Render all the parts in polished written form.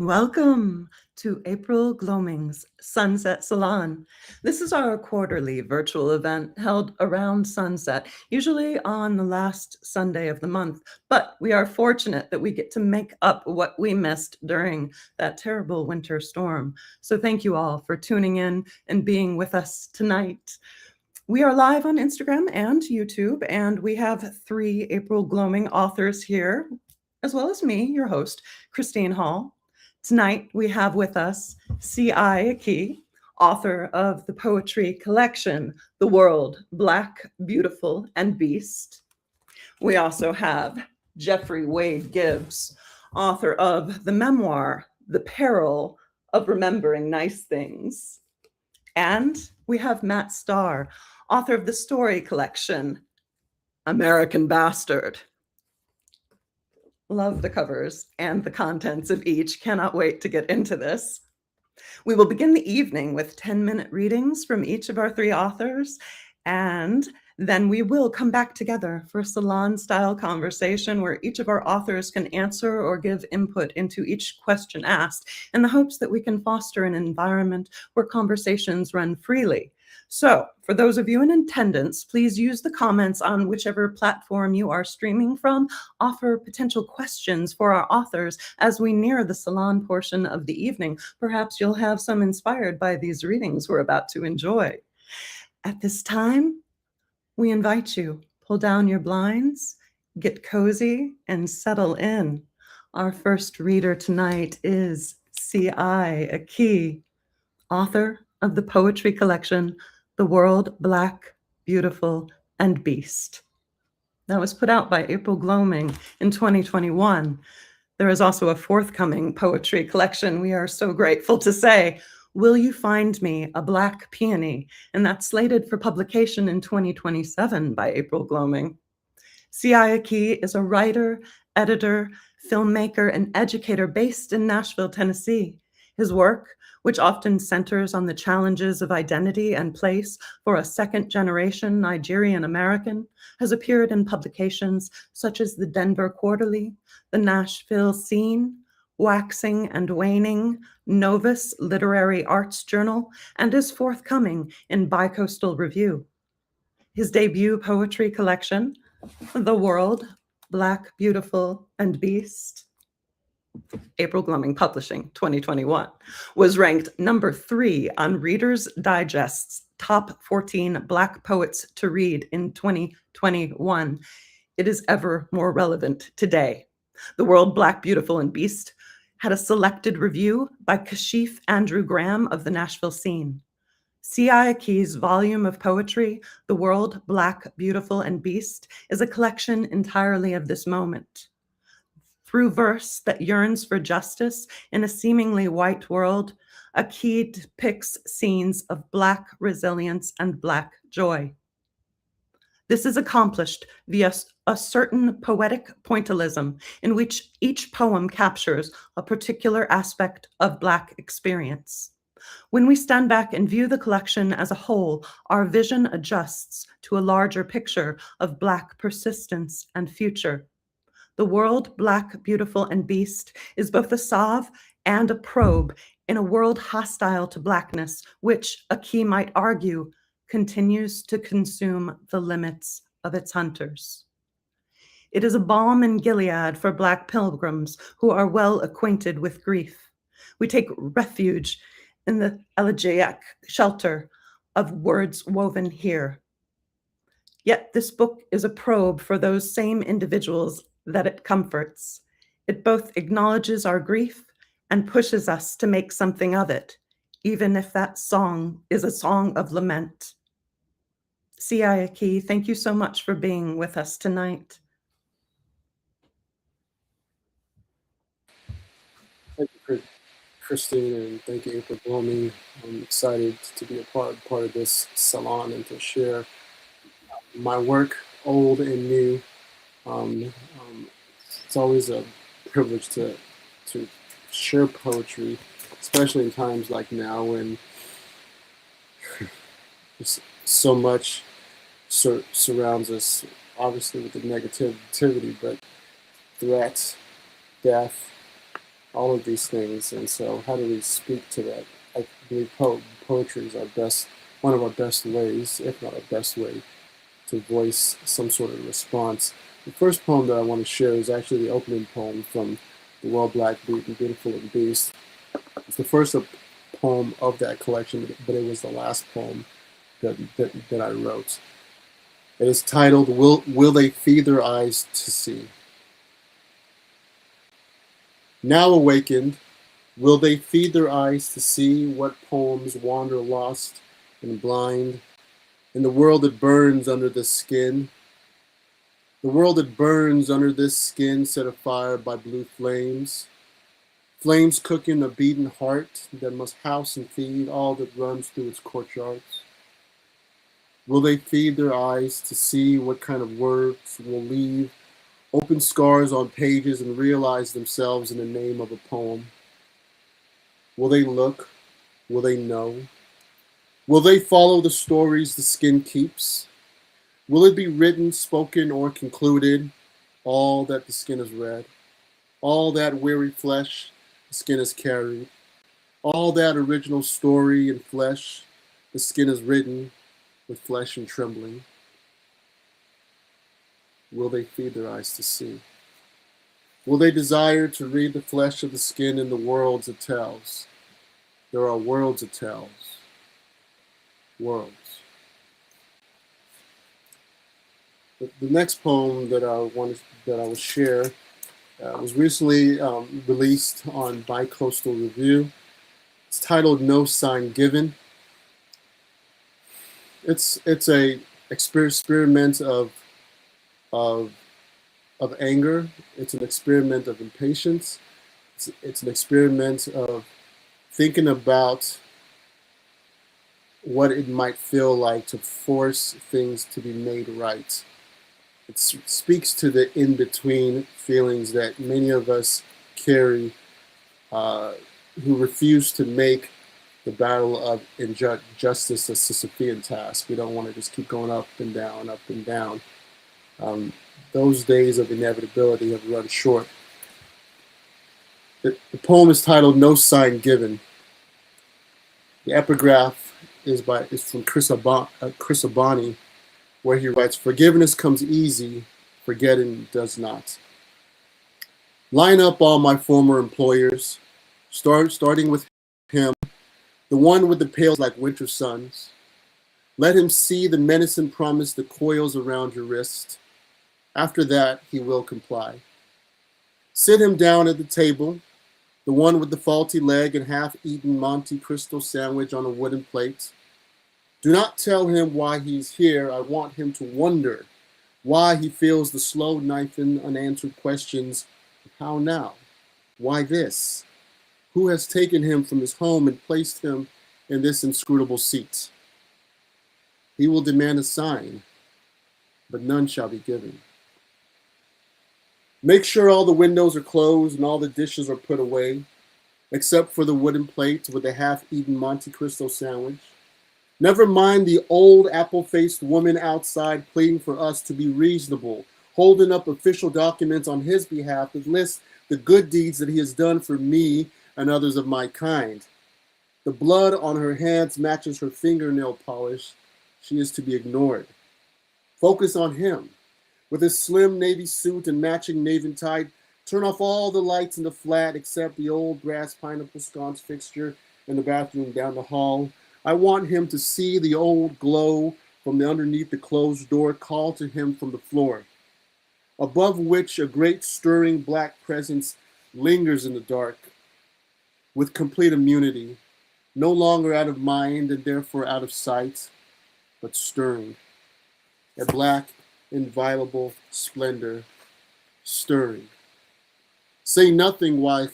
Welcome to April Gloaming's Sunset Salon. This is our quarterly virtual event held around sunset, usually on the last Sunday of the month. But we are fortunate that we get to make up what we missed during that terrible winter storm. So thank you all for tuning in and being with us tonight. We are live on Instagram and YouTube, and we have 3 April Gloaming authors here, as well as me, your host, Christine Hall. Tonight, we have with us C.I. Aki, author of the poetry collection, The World, Black, Beautiful, and Beast. We also have Jeffrey Wade Gibbs, author of the memoir, The Peril of Remembering Nice Things. And we have Matt Starr, author of the story collection, American Bastard. Love the covers and the contents of each. Cannot wait to get into this. We will begin the evening with 10-minute readings from each of our 3 authors, and then we will come back together for a salon-style conversation where each of our authors can answer or give input into each question asked, in the hopes that we can foster an environment where conversations run freely. So, for those of you in attendance, please use the comments on whichever platform you are streaming from. Offer potential questions for our authors as we near the salon portion of the evening. Perhaps you'll have some inspired by these readings we're about to enjoy. At this time, we invite you, pull down your blinds, get cozy, and settle in. Our first reader tonight is C.I. Aki, author of the poetry collection, The World, Black, Beautiful, and Beast. That was put out by April Gloaming in 2021. There is also a forthcoming poetry collection, we are so grateful to say, Will You Find Me, a Black Peony? And that's slated for publication in 2027 by April Gloaming. C.I. Aki is a writer, editor, filmmaker, and educator based in Nashville, Tennessee. His work, which often centers on the challenges of identity and place for a second-generation Nigerian American, has appeared in publications such as the Denver Quarterly, the Nashville Scene, Waxing and Waning, Novus Literary Arts Journal, and is forthcoming in Bicoastal Review. His debut poetry collection, The World, Black, Beautiful, and Beast, April Gloaming Publishing, 2021, was ranked number 3 on Reader's Digest's Top 14 Black Poets to Read in 2021. It is ever more relevant today. The World, Black, Beautiful, and Beast had a selected review by Kashif Andrew Graham of the Nashville Scene. C.I. Aki's volume of poetry, The World, Black, Beautiful, and Beast, is a collection entirely of this moment. Through verse that yearns for justice in a seemingly white world, Aki depicts scenes of Black resilience and Black joy. This is accomplished via a certain poetic pointillism in which each poem captures a particular aspect of Black experience. When we stand back and view the collection as a whole, our vision adjusts to a larger picture of Black persistence and future. The World, Black, Beautiful, and Beast is both a salve and a probe in a world hostile to Blackness, which, Aki might argue, continues to consume the limits of its hunters. It is a balm in Gilead for Black pilgrims who are well acquainted with grief. We take refuge in the elegiac shelter of words woven here. Yet this book is a probe for those same individuals that it comforts. It both acknowledges our grief and pushes us to make something of it, even if that song is a song of lament. C.I. Aki, thank you so much for being with us tonight. Thank you, Christine, and thank you, April Gloaming. I'm excited to be a part of this salon and to share my work, old and new. It's always a privilege to share poetry, especially in times like now when so much surrounds us, obviously with the negativity, but threats, death, all of these things. And so how do we speak to that? I believe poetry is one of our best ways, if not our best way, to voice some sort of response. The first poem that I want to share is actually the opening poem from The Well Black, Beautiful and Beast. It's the first poem of that collection, but it was the last poem that I wrote. It is titled, Will They Feed Their Eyes to See? Now awakened, will they feed their eyes to see what poems wander lost and blind in the world that burns under the skin? The world that burns under this skin set afire by blue flames. Flames cooking a beaten heart that must house and feed all that runs through its courtyards. Will they feed their eyes to see what kind of words will leave open scars on pages and realize themselves in the name of a poem? Will they look? Will they know? Will they follow the stories the skin keeps? Will it be written, spoken, or concluded, all that the skin has read, all that weary flesh the skin has carried, all that original story in flesh the skin has written with flesh and trembling? Will they feed their eyes to see? Will they desire to read the flesh of the skin in the worlds it tells? There are worlds it tells. Worlds. The next poem that I will share was recently released on Bi-Coastal Review. It's titled No Sign Given. It's a experiment of anger. It's an experiment of impatience. It's an experiment of thinking about what it might feel like to force things to be made right. It speaks to the in-between feelings that many of us carry, who refuse to make the battle of injustice a Sisyphean task. We don't want to just keep going up and down, up and down. Those days of inevitability have run short. The poem is titled No Sign Given. The epigraph is from Chris Abani, where he writes, forgiveness comes easy, forgetting does not. Line up all my former employers, starting with him, the one with the pails like winter suns. Let him see the menacing promise that coils around your wrist. After that, he will comply. Sit him down at the table, the one with the faulty leg and half-eaten Monte Cristo sandwich on a wooden plate. Do not tell him why he's here. I want him to wonder why he feels the slow knifing unanswered questions. How now? Why this? Who has taken him from his home and placed him in this inscrutable seat? He will demand a sign, but none shall be given. Make sure all the windows are closed and all the dishes are put away, except for the wooden plate with the half-eaten Monte Cristo sandwich. Never mind the old apple-faced woman outside pleading for us to be reasonable, holding up official documents on his behalf that list the good deeds that he has done for me and others of my kind. The blood on her hands matches her fingernail polish. She is to be ignored. Focus on him. With his slim navy suit and matching navy tie, turn off all the lights in the flat except the old brass pineapple sconce fixture in the bathroom down the hall. I want him to see the old glow from underneath the closed door call to him from the floor, above which a great stirring black presence lingers in the dark, with complete immunity, no longer out of mind and therefore out of sight, but stirring. A black, inviolable splendor, stirring. Say nothing while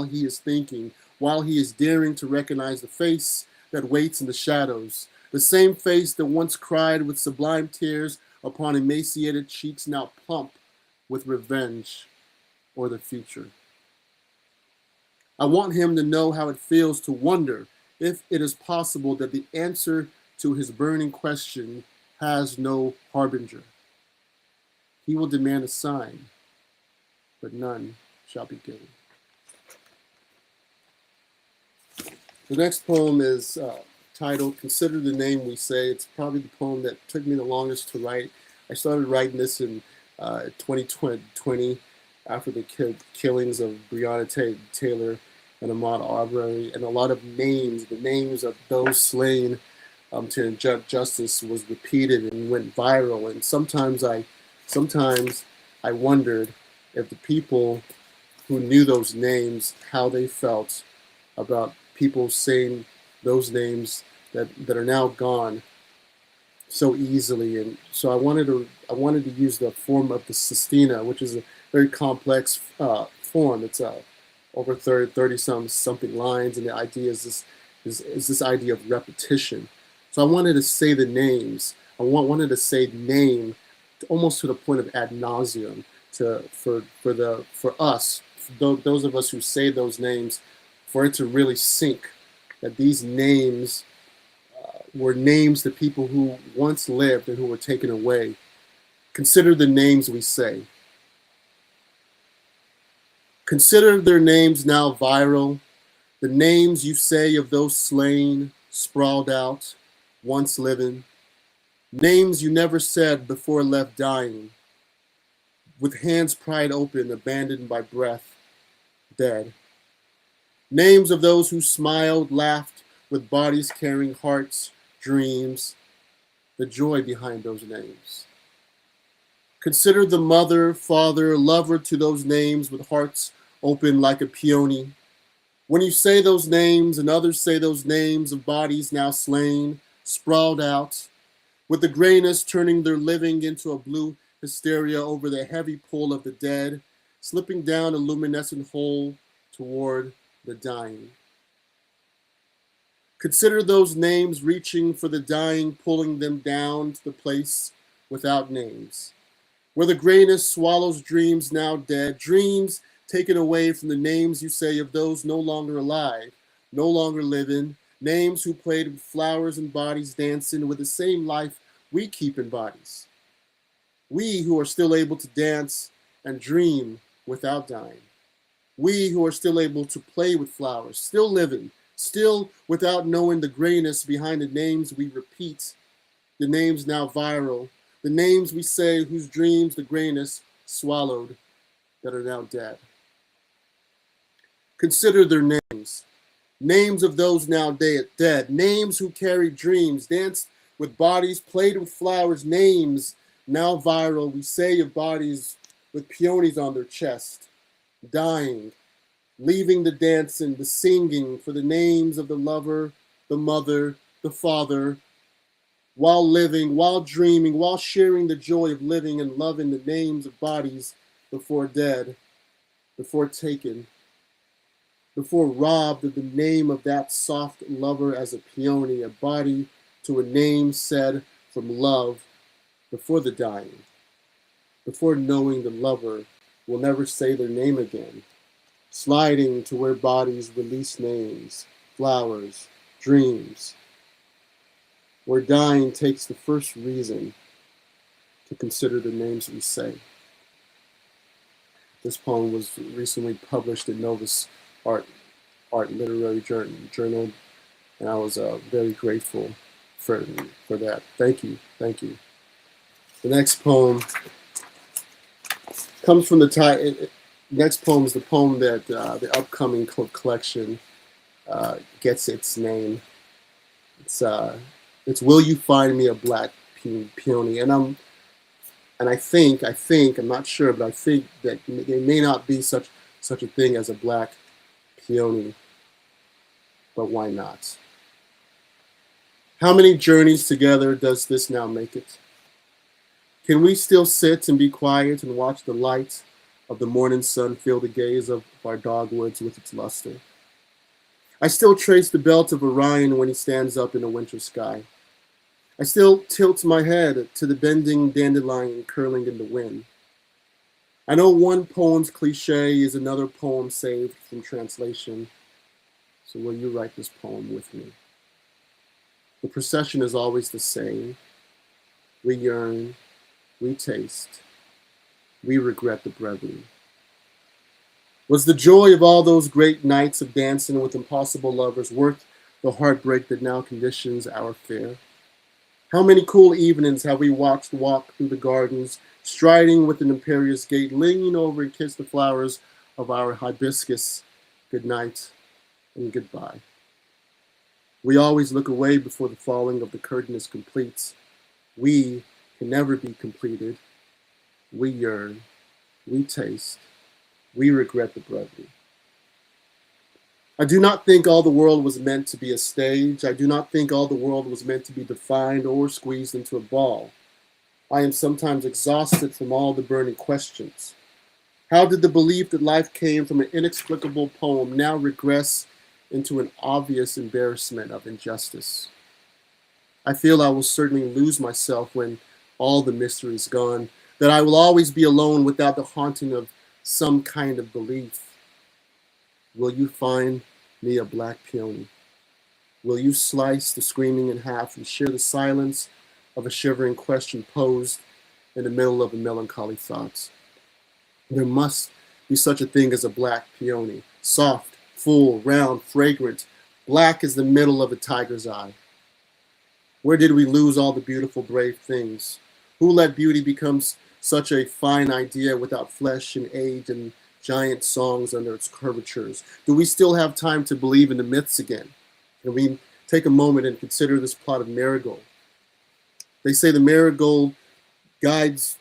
he is thinking, while he is daring to recognize the face that waits in the shadows, the same face that once cried with sublime tears upon emaciated cheeks now plump with revenge or the future. I want him to know how it feels to wonder if it is possible that the answer to his burning question has no harbinger. He will demand a sign, but none shall be given. The next poem is titled Consider the Name We Say. It's probably the poem that took me the longest to write. I started writing this in 2020 after the killings of Breonna Taylor and Ahmaud Arbery, and a lot of names, the names of those slain to inject justice was repeated and went viral. And sometimes I wondered if the people who knew those names, how they felt about people saying those names that are now gone so easily. And so I wanted to use the form of the sestina, which is a very complex form. It's over 30 something lines, and the idea is this idea of repetition. So I wanted to say the names. Wanted to say name almost to the point of ad nauseum for us, those of us who say those names, for it to really sink that these names were names to people who once lived and who were taken away. Consider the names we say. Consider their names now viral, the names you say of those slain, sprawled out, once living, names you never said before left dying, with hands pried open, abandoned by breath, dead. Names of those who smiled, laughed, with bodies carrying hearts, dreams, the joy behind those names. Consider the mother, father, lover to those names with hearts open like a peony. When you say those names and others say those names of bodies now slain, sprawled out, with the grayness turning their living into a blue hysteria over the heavy pull of the dead, slipping down a luminescent hole toward the dying. Consider those names reaching for the dying, pulling them down to the place without names, where the grayness swallows dreams now dead, dreams taken away from the names you say of those no longer alive, no longer living, names who played with flowers and bodies dancing with the same life we keep in bodies. We who are still able to dance and dream without dying. We who are still able to play with flowers, still living, still without knowing the grayness behind the names we repeat, the names now viral, the names we say whose dreams the grayness swallowed that are now dead. Consider their names, names of those now dead, names who carried dreams, danced with bodies, played with flowers, names now viral, we say of bodies with peonies on their chest, dying, leaving the dancing, the singing for the names of the lover, the mother, the father, while living, while dreaming, while sharing the joy of living and loving the names of bodies before dead, before taken, before robbed of the name of that soft lover as a peony, a body to a name said from love before the dying, before knowing the lover will never say their name again, sliding to where bodies release names, flowers, dreams, where dying takes the first reason to consider the names we say. This poem was recently published in Novus Art Literary Journal, and I was very grateful for that. Thank you. The next poem comes from the title. Next poem is the poem that the upcoming collection gets its name. It's "Will You Find Me a Black Peony?" And I think I'm not sure, but I think that there may not be such a thing as a black peony, but why not? How many journeys together does this now make it? Can we still sit and be quiet and watch the light of the morning sun fill the gaze of our dogwoods with its luster? I still trace the belt of Orion when he stands up in a winter sky. I still tilt my head to the bending dandelion curling in the wind. I know one poem's cliche is another poem saved from translation, so will you write this poem with me? The procession is always the same. We yearn, we taste, we regret the brevity. Was the joy of all those great nights of dancing with impossible lovers worth the heartbreak that now conditions our fare. How many cool evenings have we watched walk through the gardens, striding with an imperious gait, leaning over and kiss the flowers of our hibiscus good night and goodbye. We always look away before the falling of the curtain is complete. We can never be completed. We yearn, we taste, we regret the brevity. I do not think all the world was meant to be a stage. I do not think all the world was meant to be defined or squeezed into a ball. I am sometimes exhausted from all the burning questions. How did the belief that life came from an inexplicable poem now regress into an obvious embarrassment of injustice? I feel I will certainly lose myself when all the mystery is gone, that I will always be alone without the haunting of some kind of belief. Will you find me a black peony? Will you slice the screaming in half and share the silence of a shivering question posed in the middle of a melancholy thought? There must be such a thing as a black peony, soft, full, round, fragrant, black as the middle of a tiger's eye. Where did we lose all the beautiful, brave things? Who let beauty become such a fine idea without flesh and age and giant songs under its curvatures? Do we still have time to believe in the myths again? Can we take a moment and consider this plot of Marigold? They say the marigold guides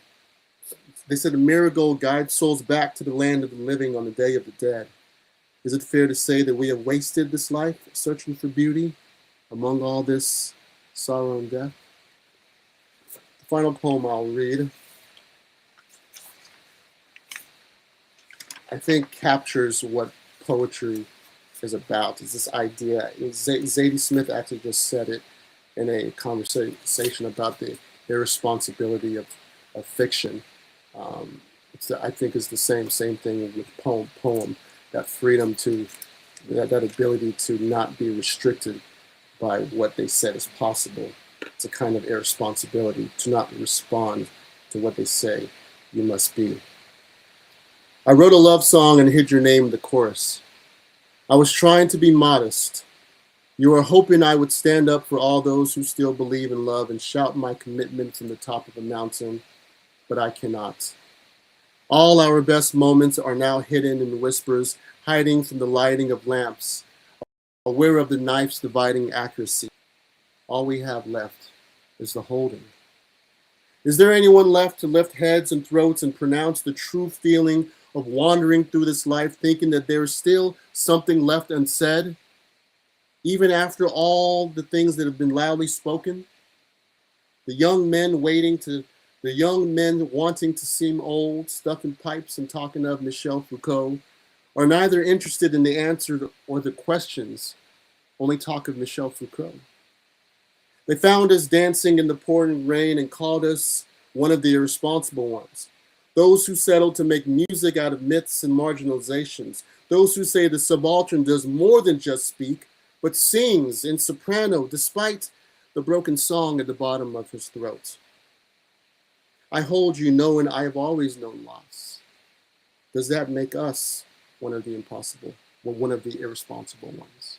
souls back to the land of the living on the day of the dead. Is it fair to say that we have wasted this life searching for beauty among all this sorrow and death? The final poem I'll read, I think, captures what poetry is about. Is this idea. Zadie Smith actually just said it in a conversation about the irresponsibility of fiction. I think is the same thing with poem. That freedom to that ability to not be restricted by what they said is possible. It's a kind of irresponsibility to not respond to what they say you must be. I wrote a love song and hid your name in the chorus. I was trying to be modest. You were hoping I would stand up for all those who still believe in love and shout my commitment from the top of a mountain, but I cannot. All our best moments are now hidden in whispers, hiding from the lighting of lamps, aware of the knife's dividing accuracy. All we have left is the holding. Is there anyone left to lift heads and throats and pronounce the true feeling of wandering through this life, thinking that there is still something left unsaid, even after all the things that have been loudly spoken? The young men wanting to seem old, stuffing pipes and talking of Michel Foucault, are neither interested in the answer or the questions, only talk of Michel Foucault. They found us dancing in the pouring rain and called us one of the irresponsible ones. Those who settled to make music out of myths and marginalizations. Those who say the subaltern does more than just speak, but sings in soprano despite the broken song at the bottom of his throat. I hold you knowing I have always known loss. Does that make us one of the irresponsible ones?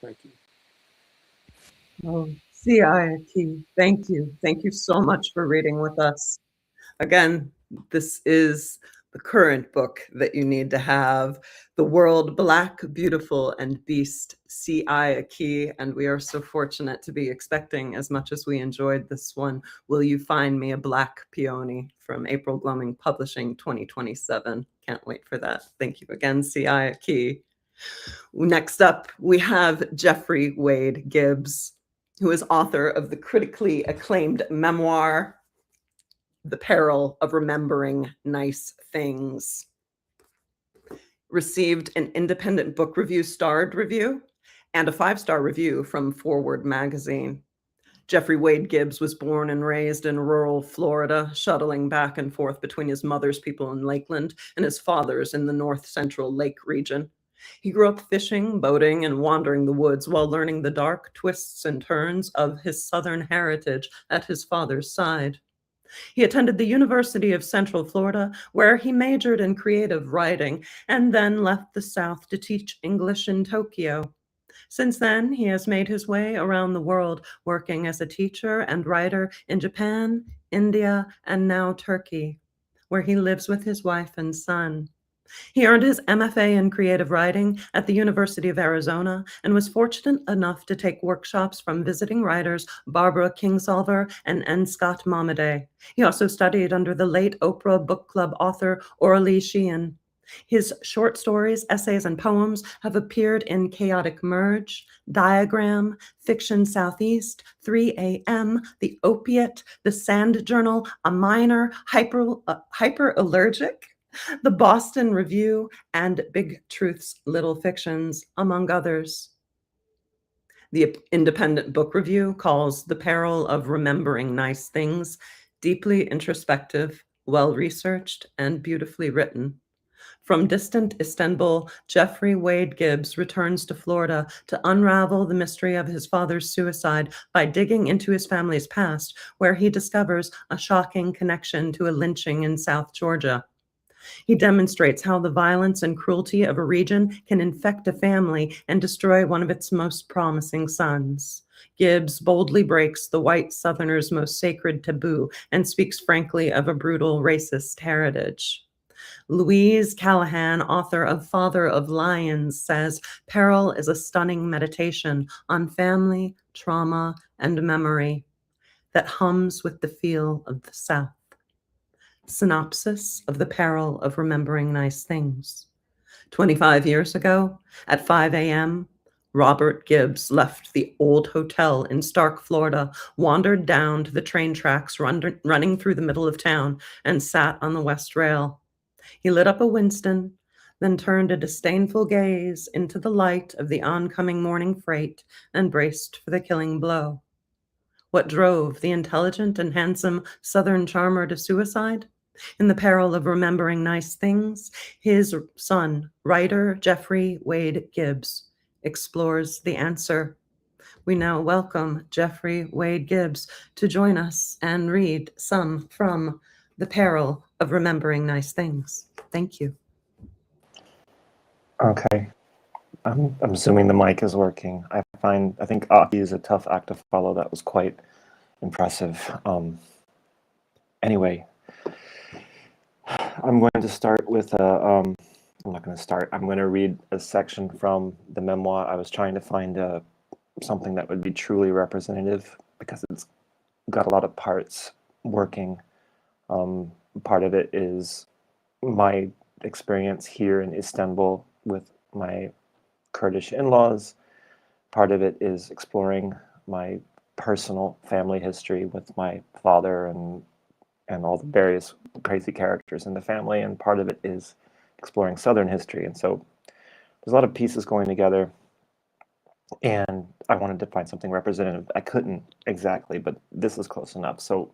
Thank you. Oh, Aki, thank you. Thank you so much for reading with us. Again, this is the current book that you need to have. The World Black, Beautiful, and Beast, Aki, and we are so fortunate to be expecting, as much as we enjoyed this one, Will You Find Me a Black Peony from April Gloaming Publishing 2027. Can't wait for that. Thank you again, Aki. Next up, we have Jeffrey Wade Gibbs, who is author of the critically acclaimed memoir, The Peril of Remembering Nice Things. Received an independent book review starred review and a 5-star review from Forward magazine. Jeffrey Wade Gibbs was born and raised in rural Florida, shuttling back and forth between his mother's people in Lakeland and his father's in the north central lake region. He grew up fishing, boating, and wandering the woods while learning the dark twists and turns of his Southern heritage at his father's side. He attended the University of Central Florida, where he majored in creative writing and then left the South to teach English in Tokyo. Since then, he has made his way around the world, working as a teacher and writer in Japan, India, and now Turkey, where he lives with his wife and son. He earned his MFA in creative writing at the University of Arizona and was fortunate enough to take workshops from visiting writers Barbara Kingsolver and N. Scott Momaday. He also studied under the late Oprah Book Club author Orly Sheehan. His short stories, essays, and poems have appeared in Chaotic Merge, Diagram, Fiction Southeast, 3 AM, The Opiate, The Sand Journal, A Minor, Hyperallergic, The Boston Review, and Big Truth's Little Fictions, among others. The Independent Book Review calls The Peril of Remembering Nice Things deeply introspective, well-researched, and beautifully written. From distant Istanbul, Jeffrey Wade Gibbs returns to Florida to unravel the mystery of his father's suicide by digging into his family's past, where he discovers a shocking connection to a lynching in South Georgia. He demonstrates how the violence and cruelty of a region can infect a family and destroy one of its most promising sons. Gibbs boldly breaks the white Southerner's most sacred taboo and speaks frankly of a brutal racist heritage. Louise Callahan, author of Father of Lions, says Peril is a stunning meditation on family, trauma, and memory that hums with the feel of the South. Synopsis of The Peril of Remembering Nice Things. 25 years ago, at 5 a.m., Robert Gibbs left the old hotel in Stark, Florida, wandered down to the train tracks running through the middle of town, and sat on the West Rail. He lit up a Winston, then turned a disdainful gaze into the light of the oncoming morning freight and braced for the killing blow. What drove the intelligent and handsome Southern charmer to suicide? In The Peril of Remembering Nice Things, his son, writer Jeffrey Wade Gibbs, explores the answer. We now welcome Jeffrey Wade Gibbs to join us and read some from The Peril of Remembering Nice Things. Thank you. Okay. I'm assuming the mic is working. I think Aki is a tough act to follow. That was quite impressive. Anyway, I'm going to start with I'm not going to start. I'm going to read a section from the memoir. I was trying to find something that would be truly representative because it's got a lot of parts working. Part of it is my experience here in Istanbul with my Kurdish in-laws. Part of it is exploring my personal family history with my father and all the various crazy characters in the family, and part of it is exploring Southern history. And so there's a lot of pieces going together, and I wanted to find something representative. I couldn't exactly, but this is close enough. So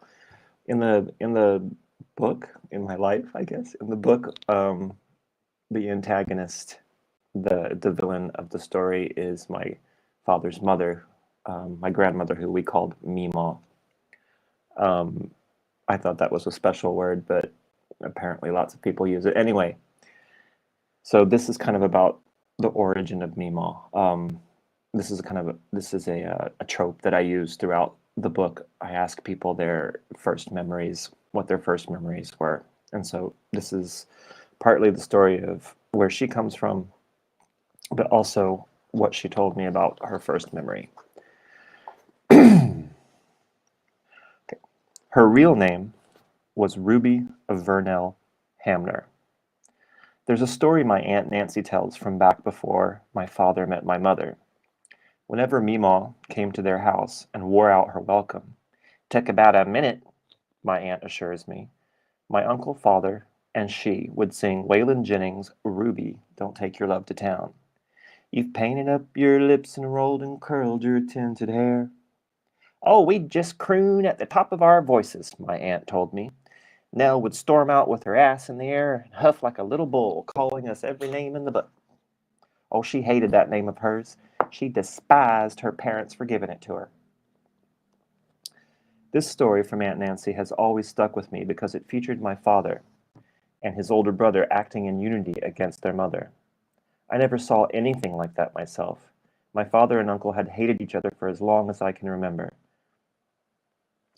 in the book, in my life, I guess, in the book, the antagonist, the villain of the story is my father's mother, my grandmother, who we called Mima. I thought that was a special word, but apparently lots of people use it. Anyway, so this is kind of about the origin of Mima. This is a trope that I use throughout the book. I ask people their first memories, what their first memories were. And so this is partly the story of where she comes from, but also what she told me about her first memory. Okay. Her real name was Ruby of Vernell Hamner. There's a story my Aunt Nancy tells from back before my father met my mother. Whenever Mima came to their house and wore out her welcome, "Took about a minute," my aunt assures me, my uncle, father, and she would sing Waylon Jennings' Ruby, Don't Take Your Love to Town. You've painted up your lips and rolled and curled your tinted hair. Oh, we'd just croon at the top of our voices, my aunt told me. Nell would storm out with her ass in the air and huff like a little bull, calling us every name in the book. Oh, she hated that name of hers. She despised her parents for giving it to her. This story from Aunt Nancy has always stuck with me because it featured my father and his older brother acting in unity against their mother. I never saw anything like that myself, My father and uncle had hated each other for as long as I can remember.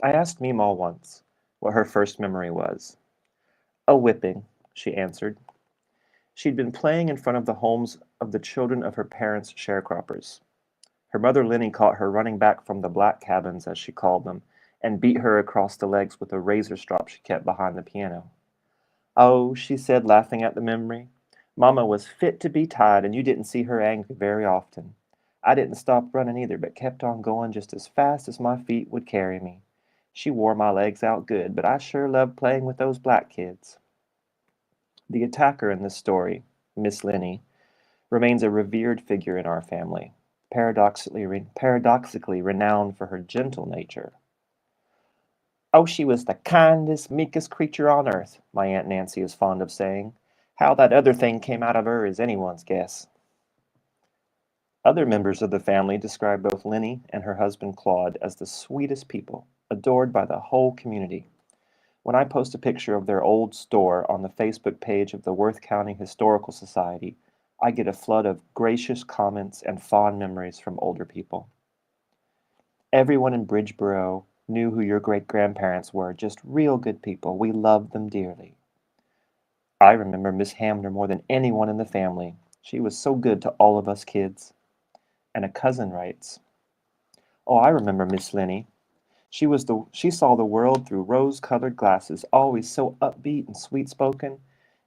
I asked Meemaw once what her first memory was. A whipping, she answered. She'd been playing in front of the homes of the children of her parents' sharecroppers. Her mother Linny caught her running back from the black cabins, as she called them, and beat her across the legs with a razor strop she kept behind the piano. Oh, she said, laughing at the memory, Mama was fit to be tied, and you didn't see her angry very often. I didn't stop running either, but kept on going just as fast as my feet would carry me. She wore my legs out good, but I sure loved playing with those black kids. The attacker in this story, Miss Linny, remains a revered figure in our family, paradoxically renowned for her gentle nature. Oh, she was the kindest, meekest creature on earth, my Aunt Nancy is fond of saying. How that other thing came out of her is anyone's guess. Other members of the family describe both Linny and her husband Claude as the sweetest people, adored by the whole community. When I post a picture of their old store on the Facebook page of the Worth County Historical Society, I get a flood of gracious comments and fond memories from older people. Everyone in Bridgeboro knew who your great-grandparents were, just real good people. We loved them dearly. I remember Miss Hamner more than anyone in the family. She was so good to all of us kids. And a cousin writes, oh, I remember Miss Linny. She saw the world through rose-colored glasses, always so upbeat and sweet-spoken.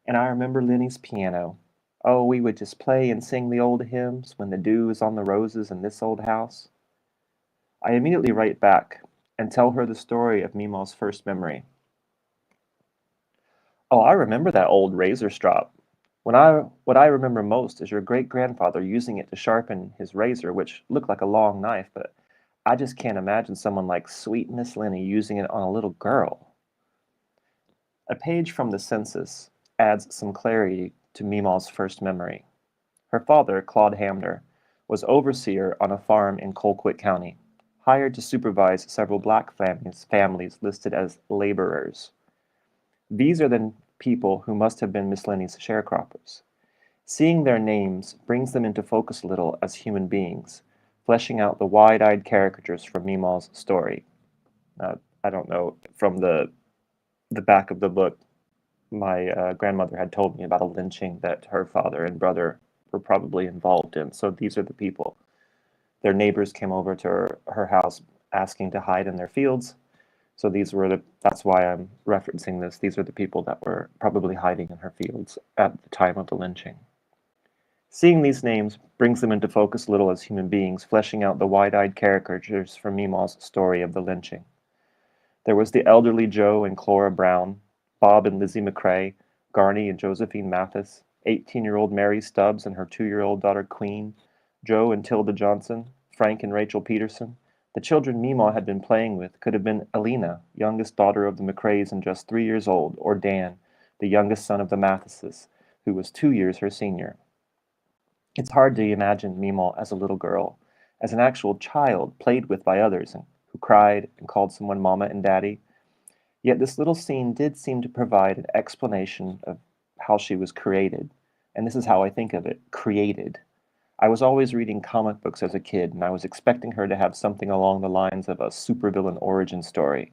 And I remember Linny's piano. Oh, we would just play and sing the old hymns, When the Dew is on the Roses in This Old House. I immediately write back and tell her the story of Meemaw's first memory. Oh, I remember that old razor strop. What I remember most is your great-grandfather using it to sharpen his razor, which looked like a long knife, but I just can't imagine someone like sweet Miss Linny using it on a little girl. A page from the census adds some clarity to Meemaw's first memory. Her father, Claude Hamner, was overseer on a farm in Colquitt County, hired to supervise several black families listed as laborers. These are the people who must have been Miss Linny's sharecroppers. Seeing their names brings them into focus a little as human beings, fleshing out the wide-eyed caricatures from Meemaw's story. I don't know, from the back of the book, my grandmother had told me about a lynching that her father and brother were probably involved in. So these are the people. Their neighbors came over to her house asking to hide in their fields. So that's why I'm referencing this. These are the people that were probably hiding in her fields at the time of the lynching. Seeing these names brings them into focus a little as human beings, fleshing out the wide-eyed caricatures from Meemaw's story of the lynching. There was the elderly Joe and Clora Brown, Bob and Lizzie McCrae, Garney and Josephine Mathis, 18-year-old Mary Stubbs and her 2-year-old daughter Queen, Joe and Tilda Johnson, Frank and Rachel Peterson. The children Meemaw had been playing with could have been Alina, youngest daughter of the McCraes and just 3 years old, or Dan, the youngest son of the Mathises, who was 2 years her senior. It's hard to imagine Meemaw as a little girl, as an actual child played with by others and who cried and called someone Mama and Daddy. Yet this little scene did seem to provide an explanation of how she was created, and this is how I think of it, created. I was always reading comic books as a kid, and I was expecting her to have something along the lines of a supervillain origin story.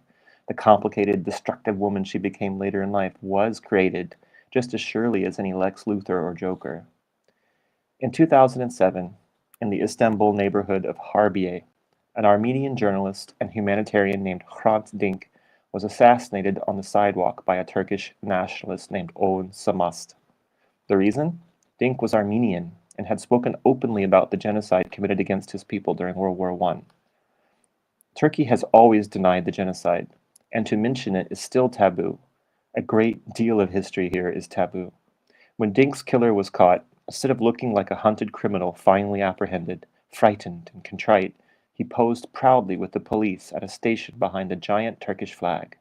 The complicated, destructive woman she became later in life was created, just as surely as any Lex Luthor or Joker. In 2007, in the Istanbul neighborhood of Harbiye, an Armenian journalist and humanitarian named Hrant Dink was assassinated on the sidewalk by a Turkish nationalist named Oğuz Samast. The reason? Dink was Armenian and had spoken openly about the genocide committed against his people during World War I. Turkey has always denied the genocide, and to mention it is still taboo. A great deal of history here is taboo. When Dink's killer was caught, instead of looking like a hunted criminal finally apprehended, frightened and contrite, he posed proudly with the police at a station behind a giant Turkish flag.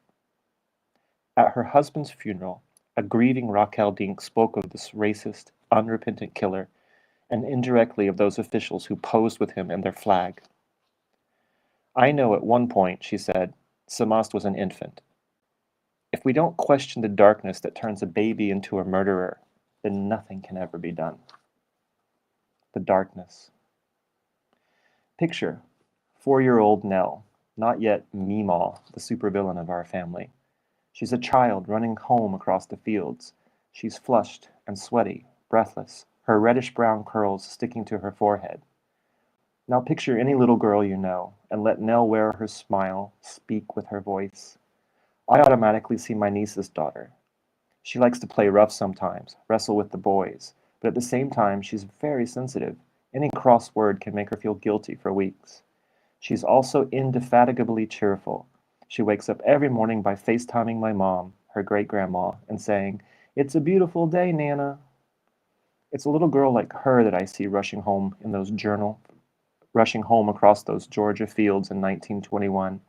At her husband's funeral, a grieving Raquel Dink spoke of this racist, unrepentant killer, and indirectly of those officials who posed with him and their flag. I know at one point, she said, Samast was an infant. If we don't question the darkness that turns a baby into a murderer, then nothing can ever be done. The darkness. Picture 4-year-old Nell, not yet Meemaw, the supervillain of our family. She's a child running home across the fields. She's flushed and sweaty, breathless, her reddish-brown curls sticking to her forehead. Now picture any little girl you know, and let Nell wear her smile, speak with her voice. I automatically see my niece's daughter. She likes to play rough sometimes, wrestle with the boys, but at the same time she's very sensitive. Any cross word can make her feel guilty for weeks. She's also indefatigably cheerful. She wakes up every morning by FaceTiming my mom, her great-grandma, and saying, "It's a beautiful day, Nana." It's a little girl like her that I see rushing home across those Georgia fields in 1921.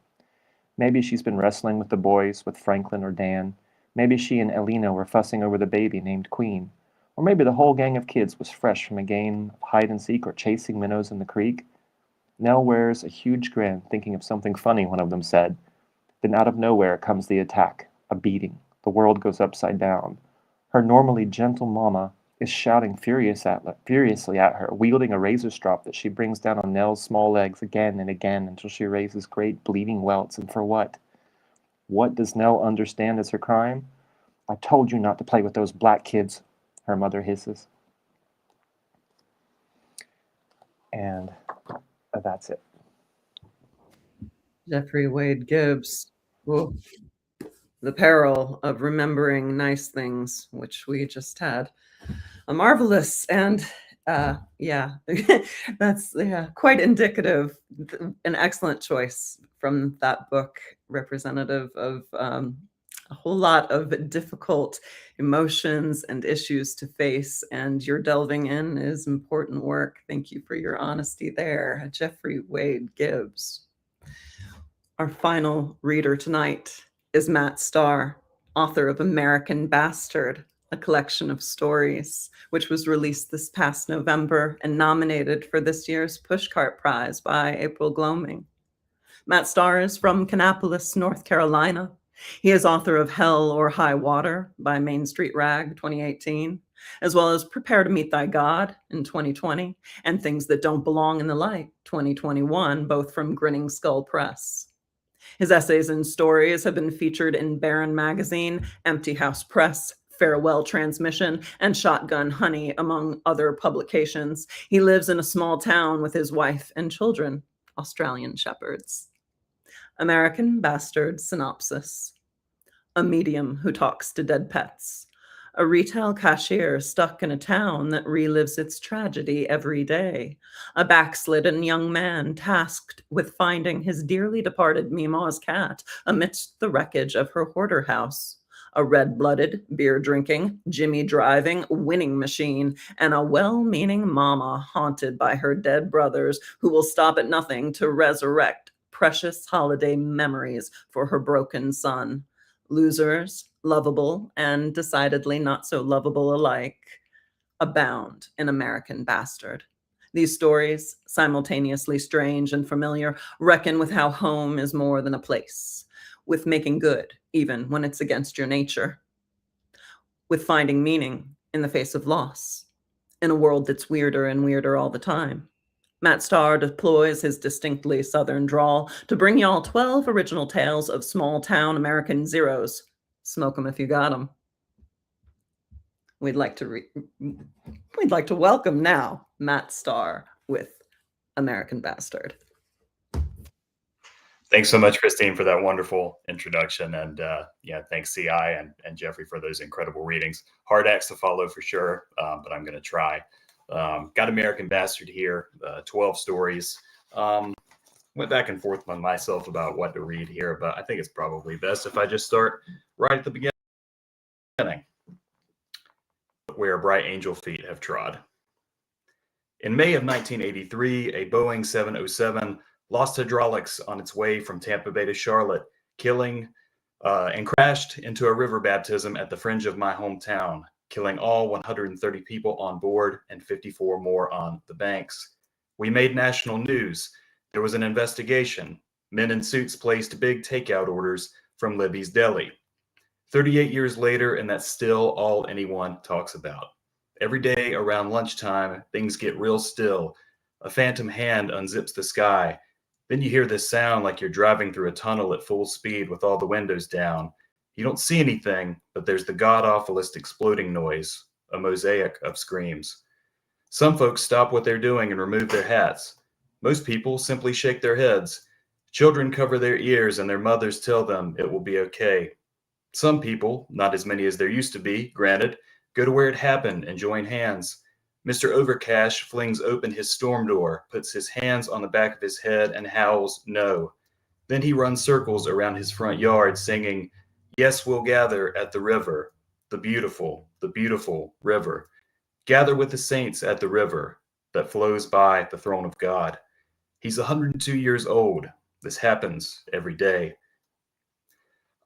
Maybe she's been wrestling with the boys, with Franklin or Dan. Maybe she and Elena were fussing over the baby named Queen. Or maybe the whole gang of kids was fresh from a game of hide-and-seek or chasing minnows in the creek. Nell wears a huge grin, thinking of something funny one of them said. Then out of nowhere comes the attack, a beating. The world goes upside down. Her normally gentle mama is shouting furiously at her, wielding a razor strop that she brings down on Nell's small legs again and again until she raises great bleeding welts. And for what? What does Nell understand as her crime? "I told you not to play with those black kids," her mother hisses. And that's it. Jeffrey Wade Gibbs. Whoa. The Peril of Remembering Nice Things, which we just had. A marvelous and yeah, that's quite indicative. An excellent choice from that book, representative of a whole lot of difficult emotions and issues to face, and your delving in is important work. Thank you for your honesty there, Jeffrey Wade Gibbs. Our final reader tonight is Matt Starr, author of American Bastard, a collection of stories, which was released this past November and nominated for this year's Pushcart Prize by April Gloaming. Matt Starr is from Kannapolis, North Carolina. He is author of Hell or High Water by Main Street Rag 2018, as well as Prepare to Meet Thy God in 2020, and Things That Don't Belong in the Light 2021, both from Grinning Skull Press. His essays and stories have been featured in Barron Magazine, Empty House Press, Farewell Transmission, and Shotgun Honey, among other publications. He lives in a small town with his wife and children, Australian Shepherds. American Bastard synopsis. A medium who talks to dead pets. A retail cashier stuck in a town that relives its tragedy every day. A backslidden young man tasked with finding his dearly departed Meemaw's cat amidst the wreckage of her hoarder house. A red-blooded, beer-drinking, Jimmy-driving winning machine, and a well-meaning mama haunted by her dead brothers who will stop at nothing to resurrect precious holiday memories for her broken son. Losers, lovable and decidedly not so lovable alike, abound in American Bastard. These stories, simultaneously strange and familiar, reckon with how home is more than a place, with making good, even when it's against your nature, with finding meaning in the face of loss, in a world that's weirder and weirder all the time. Matt Starr deploys his distinctly Southern drawl to bring y'all 12 original tales of small-town American zeros. Smoke 'em if you got 'em. We'd like to welcome now Matt Starr with American Bastard. Thanks so much, Christine, for that wonderful introduction. And yeah, thanks, CI and Jeffrey for those incredible readings. Hard acts to follow for sure, but I'm going to try. Got American Bastard here, 12 stories. Went back and forth on myself about what to read here, but I think it's probably best if I just start right at the beginning, where bright angel feet have trod. In May of 1983, a Boeing 707 lost hydraulics on its way from Tampa Bay to Charlotte, killing and crashed into a river baptism at the fringe of my hometown, killing all 130 people on board and 54 more on the banks. We made national news. There was an investigation. Men in suits placed big takeout orders from Libby's Deli. 38 years later, and that's still all anyone talks about. Every day around lunchtime, things get real still. A phantom hand unzips the sky. Then you hear this sound like you're driving through a tunnel at full speed with all the windows down. You don't see anything, but there's the god-awfulest exploding noise, a mosaic of screams. Some folks stop what they're doing and remove their hats. Most people simply shake their heads. Children cover their ears and their mothers tell them it will be okay. Some people, not as many as there used to be, granted, go to where it happened and join hands. Mr. Overcash flings open his storm door, puts his hands on the back of his head, and howls, "No." Then he runs circles around his front yard, singing, "Yes, we'll gather at the river, the beautiful river. Gather with the saints at the river that flows by the throne of God." He's 102 years old. This happens every day.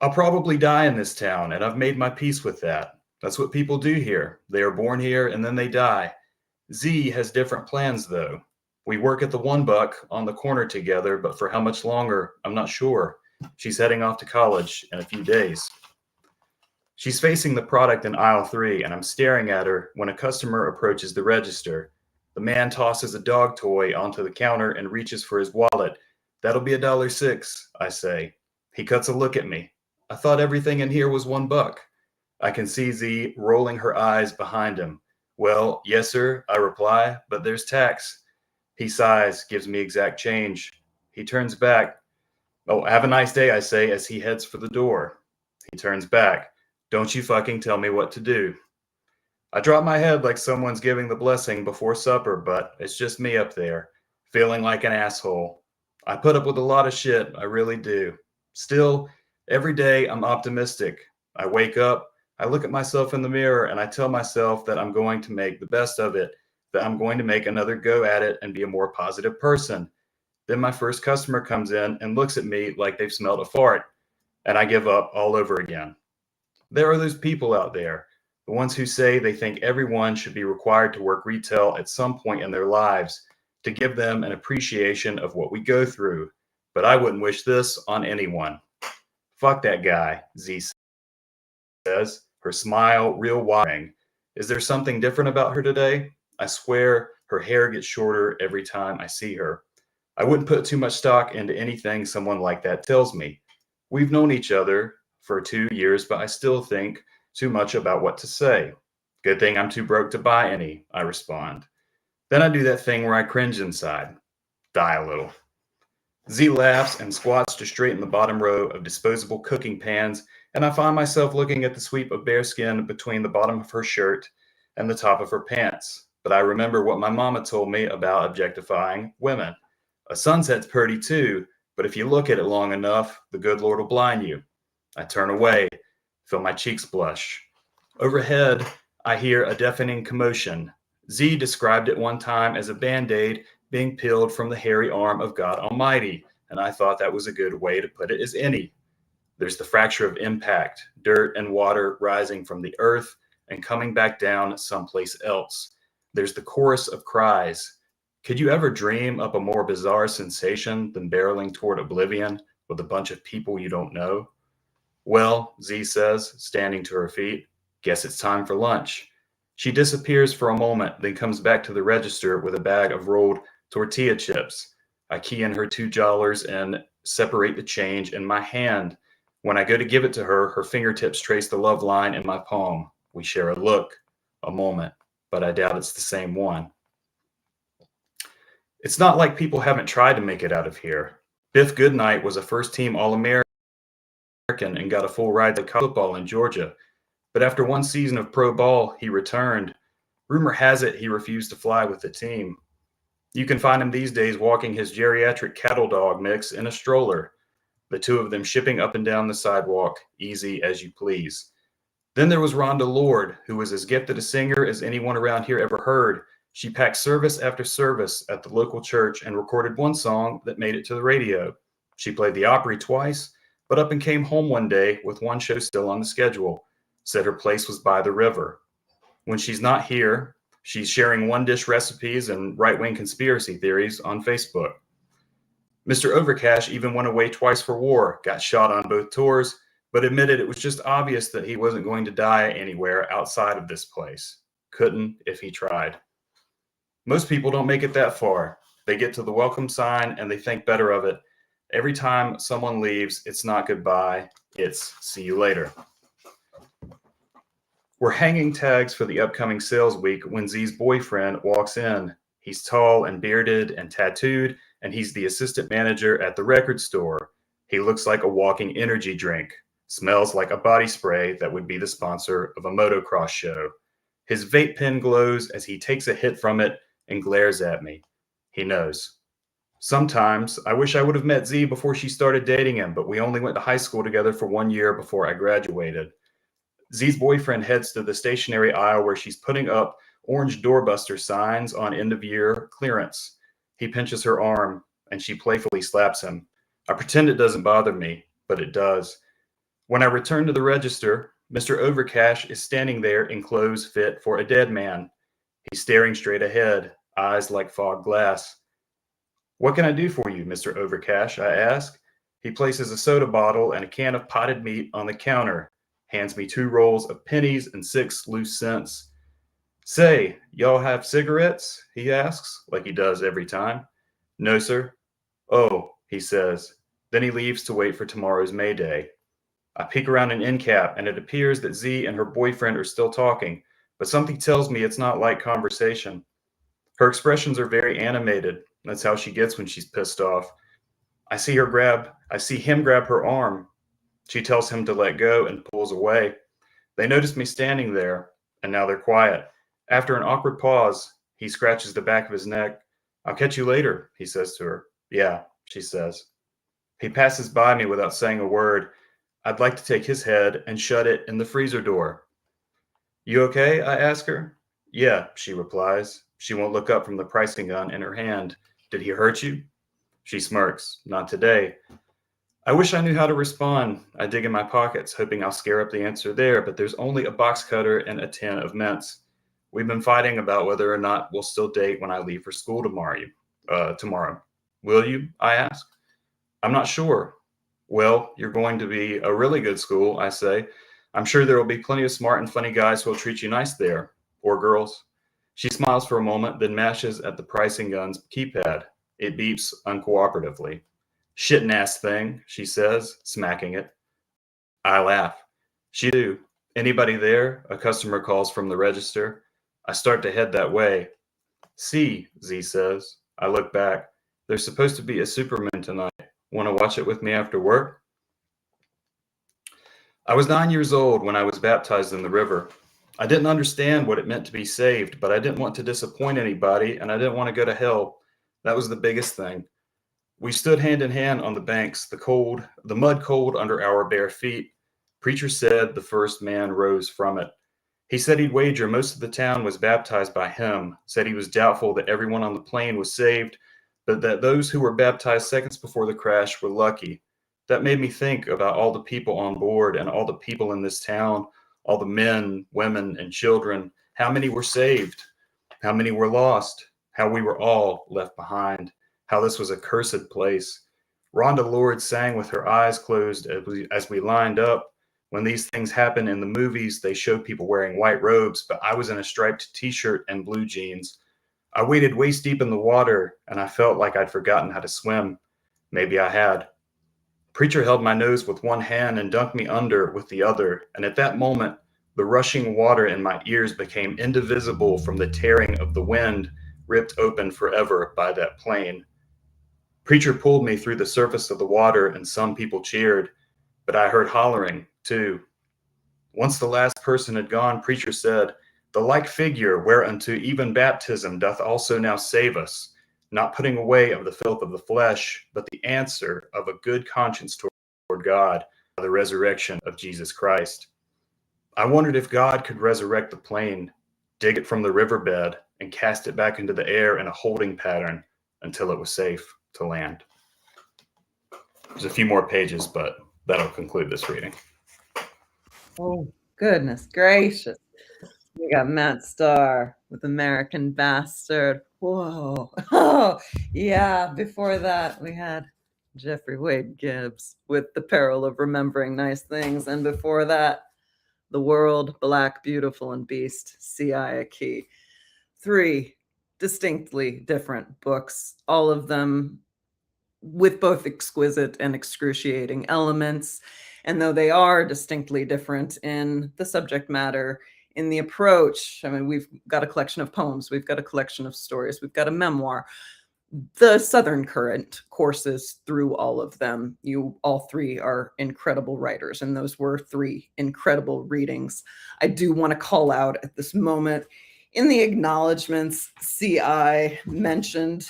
I'll probably die in this town, and I've made my peace with that. That's what people do here. They are born here and then they die. Z has different plans, though. We work at the One Buck on the corner together, but for how much longer, I'm not sure. She's heading off to college in a few days. She's facing the product in aisle 3, and I'm staring at her when a customer approaches the register. The man tosses a dog toy onto the counter and reaches for his wallet. "That'll be $1.06, I say. He cuts a look at me. "I thought everything in here was $1." I can see Z rolling her eyes behind him. "Well, yes, sir," I reply, "but there's tax." He sighs, gives me exact change. He turns back. "Oh, have a nice day," I say as he heads for the door. He turns back. "Don't you fucking tell me what to do." I drop my head like someone's giving the blessing before supper, but it's just me up there, feeling like an asshole. I put up with a lot of shit, I really do. Still, every day I'm optimistic. I wake up, I look at myself in the mirror, and I tell myself that I'm going to make the best of it, that I'm going to make another go at it and be a more positive person. Then my first customer comes in and looks at me like they've smelled a fart, and I give up all over again. There are those people out there, the ones who say they think everyone should be required to work retail at some point in their lives to give them an appreciation of what we go through. But I wouldn't wish this on anyone. Fuck that guy, Z says, her smile real wide. Is there something different about her today? I swear her hair gets shorter every time I see her. I wouldn't put too much stock into anything someone like that tells me. We've known each other for 2 years, but I still think too much about what to say. Good thing I'm too broke to buy any, I respond. Then I do that thing where I cringe inside. Die a little. Z laughs and squats to straighten the bottom row of disposable cooking pans, and I find myself looking at the sweep of bare skin between the bottom of her shirt and the top of her pants. But I remember what my mama told me about objectifying women. A sunset's pretty too, but if you look at it long enough, the good Lord will blind you. I turn away, feel my cheeks blush. Overhead, I hear a deafening commotion. Z described it one time as a Band-Aid being peeled from the hairy arm of God Almighty, and I thought that was a good way to put it as any. There's the fracture of impact, dirt and water rising from the earth and coming back down someplace else. There's the chorus of cries. Could you ever dream up a more bizarre sensation than barreling toward oblivion with a bunch of people you don't know? "Well," Z says, standing to her feet, "guess it's time for lunch." She disappears for a moment, then comes back to the register with a bag of rolled tortilla chips. I key in her $2 and separate the change in my hand. When I go to give it to her, her fingertips trace the love line in my palm. We share a look, a moment, but I doubt it's the same one. It's not like people haven't tried to make it out of here. Biff Goodnight was a first-team All-American and got a full ride to college football in Georgia. But after one season of pro ball, he returned. Rumor has it he refused to fly with the team. You can find him these days walking his geriatric cattle dog mix in a stroller, the two of them shipping up and down the sidewalk, easy as you please. Then there was Rhonda Lord, who was as gifted a singer as anyone around here ever heard. She packed service after service at the local church and recorded one song that made it to the radio. She played the Opry twice, but up and came home one day with one show still on the schedule. Said her place was by the river. When she's not here, she's sharing one-dish recipes and right-wing conspiracy theories on Facebook. Mr. Overcash even went away twice for war, got shot on both tours, but admitted it was just obvious that he wasn't going to die anywhere outside of this place. Couldn't if he tried. Most people don't make it that far. They get to the welcome sign and they think better of it. Every time someone leaves, it's not goodbye, it's see you later. We're hanging tags for the upcoming sales week when Z's boyfriend walks in. He's tall and bearded and tattooed, and he's the assistant manager at the record store. He looks like a walking energy drink, smells like a body spray that would be the sponsor of a motocross show. His vape pen glows as he takes a hit from it and glares at me. He knows. Sometimes I wish I would have met Z before she started dating him, but we only went to high school together for 1 year before I graduated. Z's boyfriend heads to the stationery aisle where she's putting up orange doorbuster signs on end-of-year clearance. He pinches her arm, and she playfully slaps him. I pretend it doesn't bother me, but it does. When I return to the register, Mr. Overcash is standing there in clothes fit for a dead man. He's staring straight ahead, eyes like fog glass. "What can I do for you, Mr. Overcash?" I ask. He places a soda bottle and a can of potted meat on the counter, hands me 2 rolls of pennies and 6 loose cents. "Say, y'all have cigarettes?" he asks, like he does every time. "No, sir." "Oh," he says. Then he leaves to wait for tomorrow's May Day. I peek around an end cap, and it appears that Z and her boyfriend are still talking, but something tells me it's not light conversation. Her expressions are very animated. That's how she gets when she's pissed off. I see him grab her arm. She tells him to let go and pulls away. They notice me standing there, and now they're quiet. After an awkward pause, he scratches the back of his neck. "I'll catch you later," he says to her. "Yeah," she says. He passes by me without saying a word. I'd like to take his head and shut it in the freezer door. "You okay?" I ask her. "Yeah," she replies. She won't look up from the pricing gun in her hand. "Did he hurt you?" She smirks. "Not today." I wish I knew how to respond. I dig in my pockets, hoping I'll scare up the answer there, but there's only a box cutter and a tin of mints. We've been fighting about whether or not we'll still date when I leave for school tomorrow. "Will you?" I ask. "I'm not sure." "Well, you're going to be a really good school," I say. "I'm sure there will be plenty of smart and funny guys who will treat you nice there. Or girls." She smiles for a moment, then mashes at the pricing gun's keypad. It beeps uncooperatively. "Shittin' ass thing," she says, smacking it. I laugh. She do. "Anybody there?" a customer calls from the register. I start to head that way. "See," Z says. I look back. "There's supposed to be a Superman tonight. Want to watch it with me after work?" I was 9 years old when I was baptized in the river. I didn't understand what it meant to be saved, but I didn't want to disappoint anybody, and I didn't want to go to hell. That was the biggest thing. We stood hand in hand on the banks, the mud cold under our bare feet. Preacher said the first man rose from it. He said he'd wager most of the town was baptized by him, said he was doubtful that everyone on the plane was saved, but that those who were baptized seconds before the crash were lucky. That made me think about all the people on board and all the people in this town, all the men, women, and children. How many were saved? How many were lost? How we were all left behind. How this was a cursed place. Rhonda Lord sang with her eyes closed as we lined up. When these things happen in the movies, they show people wearing white robes, but I was in a striped t-shirt and blue jeans. I waded waist deep in the water, and I felt like I'd forgotten how to swim. Maybe I had. Preacher held my nose with one hand and dunked me under with the other, and at that moment, the rushing water in my ears became indivisible from the tearing of the wind ripped open forever by that plane. Preacher pulled me through the surface of the water, and some people cheered, but I heard hollering, too. Once the last person had gone, Preacher said, "The like figure whereunto even baptism doth also now save us, not putting away of the filth of the flesh, but the answer of a good conscience toward God by the resurrection of Jesus Christ." I wondered if God could resurrect the plane, dig it from the riverbed, and cast it back into the air in a holding pattern until it was safe to land. There's a few more pages, but that'll conclude this reading. Oh, goodness gracious. We got Matt Starr with American Bastard. Whoa. Oh, yeah. Before that, we had Wade Gibbs with The Peril of Remembering Nice Things. And before that, The World, Black, Beautiful, and Beast, C.I. Key. 3 distinctly different books, all of them with both exquisite and excruciating elements. And though they are distinctly different in the subject matter, in the approach, I mean, we've got a collection of poems, we've got a collection of stories, we've got a memoir. The Southern current courses through all of them. You all three are incredible writers, and those were three incredible readings. I do want to call out at this moment in the acknowledgments, CI mentioned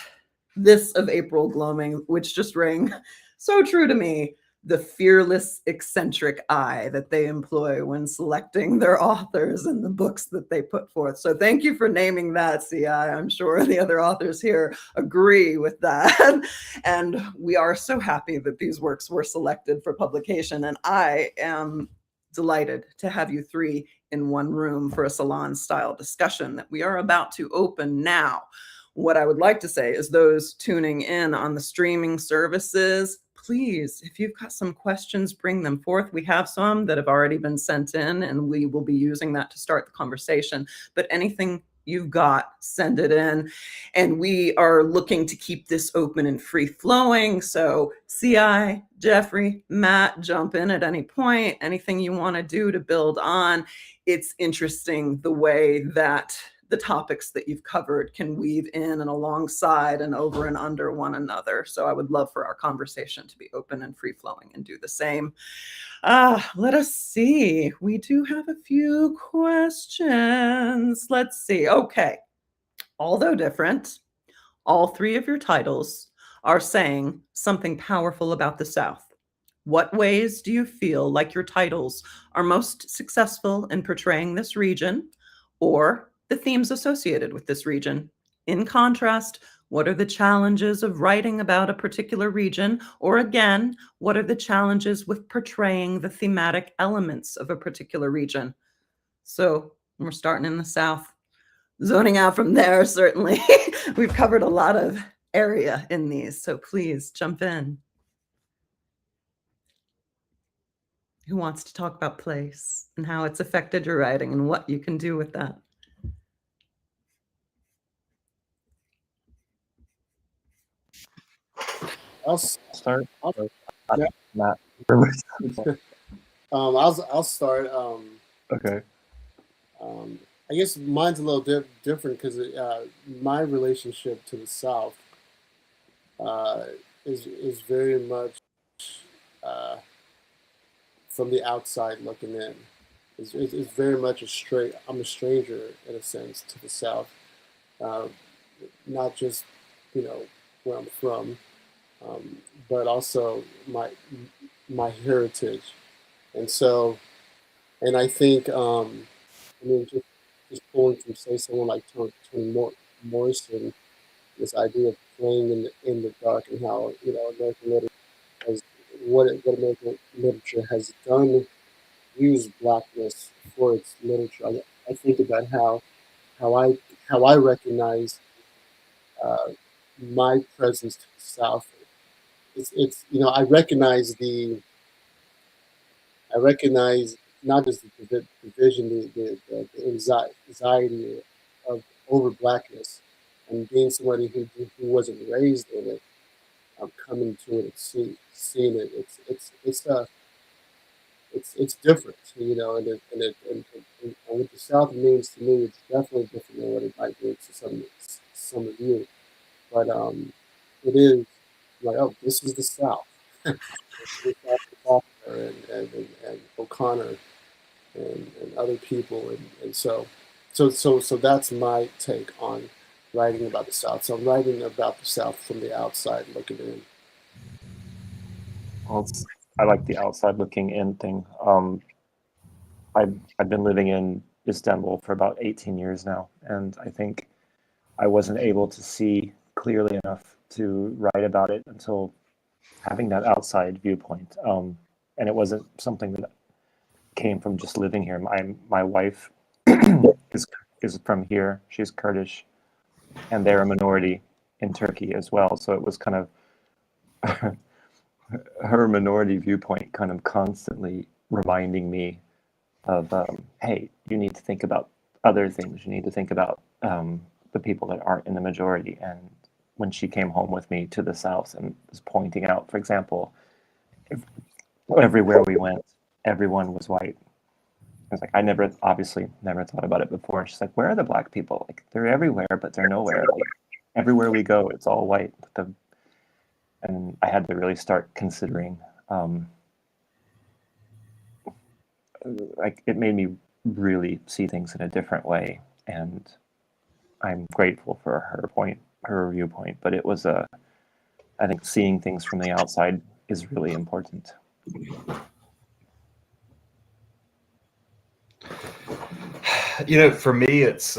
this of April Gloaming, which just rang so true to me. The fearless, eccentric eye that they employ when selecting their authors and the books that they put forth. So thank you for naming that, CI. I'm sure the other authors here agree with that. And we are so happy that these works were selected for publication. And I am delighted to have you three in one room for a salon-style discussion that we are about to open now. What I would like to say is those tuning in on the streaming services, please, if you've got some questions, bring them forth. We have some that have already been sent in, and we will be using that to start the conversation. But anything you've got, send it in. And we are looking to keep this open and free flowing. So CI, Jeffrey, Matt, jump in at any point. Anything you want to do to build on. It's interesting the way that the topics that you've covered can weave in and alongside and over and under one another. So I would love for our conversation to be open and free flowing and do the same. Let us see. We do have a few questions. Let's see. Okay. Although different, all three of your titles are saying something powerful about the South. What ways do you feel like your titles are most successful in portraying this region or the themes associated with this region? In contrast, what are the challenges of writing about a particular region? Or again, what are the challenges with portraying the thematic elements of a particular region? So we're starting in the South, zoning out from there, certainly. We've covered a lot of area in these, so please jump in. Who wants to talk about place and how it's affected your writing and what you can do with that? I'll Start. I'll, Matt. I'll start. Okay. I guess mine's a little different because my relationship to the South is very much from the outside looking in. It's very much I'm a stranger in a sense to the South, not just where I'm from, but also my heritage, and I think just pulling from say someone like Toni Morrison, this idea of playing in the dark and how American literature has what American literature has done, use blackness for its literature. I think about how I recognize my presence to the South. It's I recognize not just the division, the anxiety of over blackness, and being somebody who wasn't raised in it, coming to it and seeing it. It's different, and what the South means to me, it's definitely different than what it might mean to some of you. But it is like, oh, this is the South. This is the South of Faulkner and O'Connor and other people, and so that's my take on writing about the South. So I'm writing about the South from the outside looking in. Well, I like the outside looking in thing. I've been living in Istanbul for about 18 years now, and I think I wasn't able to see clearly enough to write about it until having that outside viewpoint. And it wasn't something that came from just living here. My wife is from here. She's Kurdish, and they're a minority in Turkey as well. So it was kind of her minority viewpoint kind of constantly reminding me of, hey, you need to think about other things. You need to think about the people that aren't in the majority. And when she came home with me to the South and was pointing out, for example, everywhere we went, everyone was white. I was like, I obviously never thought about it before. And she's like, where are the Black people? Like, they're everywhere, but they're nowhere. Like, everywhere we go, it's all white. And I had to really start considering, like, it made me really see things in a different way. And I'm grateful for her viewpoint. But it was I think seeing things from the outside is really important. For me, it's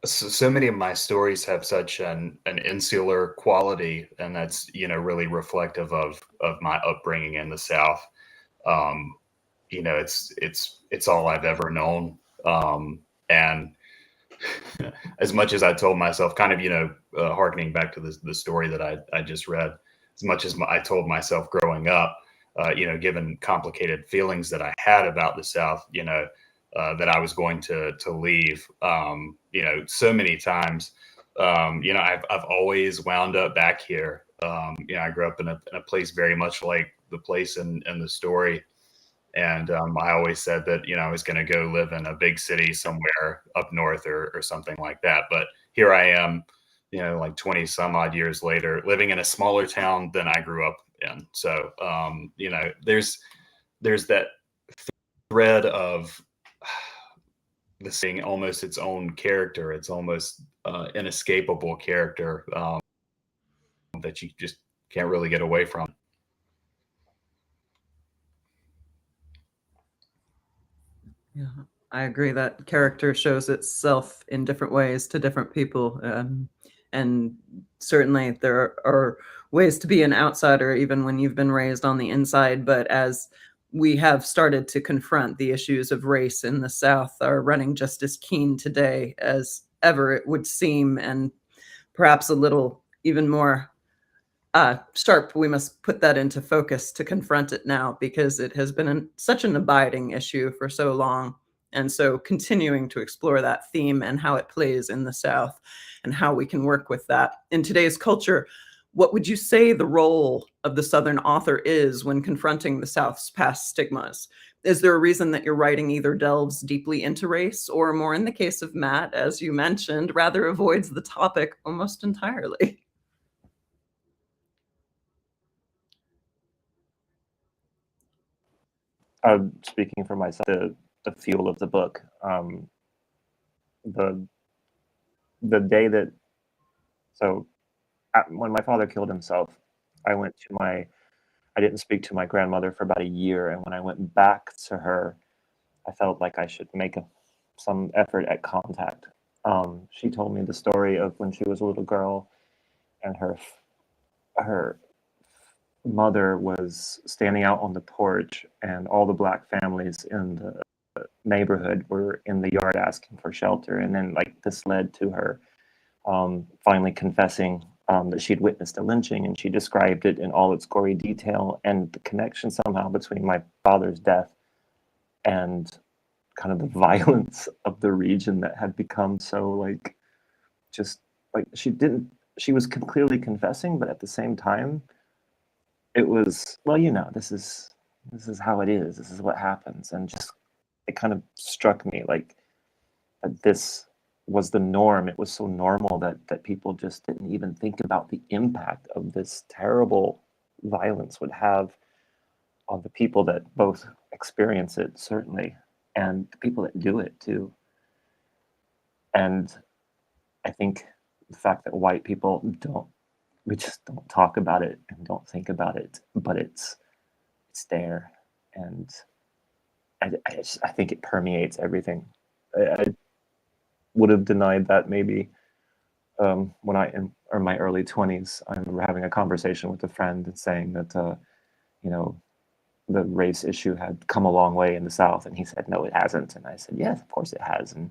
so many of my stories have such an insular quality, and that's really reflective of my upbringing in the South. It's all I've ever known, and as much as I told myself, kind of harkening back to the story that I just read, as much as I told myself growing up, given complicated feelings that I had about the South, that I was going to leave, so many times, I've always wound up back here. I grew up in a place very much like the place in the story. And I always said that, I was going to go live in a big city somewhere up north or something like that. But here I am, like 20 some odd years later, living in a smaller town than I grew up in. So, there's that thread of this thing, almost its own character. It's almost inescapable character that you just can't really get away from. Yeah, I agree that character shows itself in different ways to different people. And certainly there are ways to be an outsider even when you've been raised on the inside. But as we have started to confront the issues of race in the South are running just as keen today as ever, it would seem, and perhaps a little even more sharp. We must put that into focus to confront it now because it has been such an abiding issue for so long. And so continuing to explore that theme and how it plays in the South and how we can work with that. In today's culture, what would you say the role of the Southern author is when confronting the South's past stigmas? Is there a reason that your writing either delves deeply into race or, more in the case of Matt, as you mentioned, rather avoids the topic almost entirely? Speaking for myself, the feel of the book, the day that, so when my father killed himself, I didn't speak to my grandmother for about a year, and when I went back to her, I felt like I should make some effort at contact. She told me the story of when she was a little girl, and her mother was standing out on the porch, and all the Black families in the neighborhood were in the yard asking for shelter. And then, like, this led to her finally confessing that she'd witnessed a lynching, and she described it in all its gory detail, and the connection somehow between my father's death and kind of the violence of the region that had become so, like, just like she was clearly confessing, but at the same time it was, well, this is how it is, this is what happens. And just, it kind of struck me like that this was the norm. It was so normal that people just didn't even think about the impact of this terrible violence would have on the people that both experience it, certainly, and the people that do it too. And I think the fact that white people we just don't talk about it and don't think about it, but it's there. And I think it permeates everything. I would have denied that maybe when in my early 20s. I remember having a conversation with a friend and saying that, the race issue had come a long way in the South. And he said, no, it hasn't. And I said, yes, of course it has. And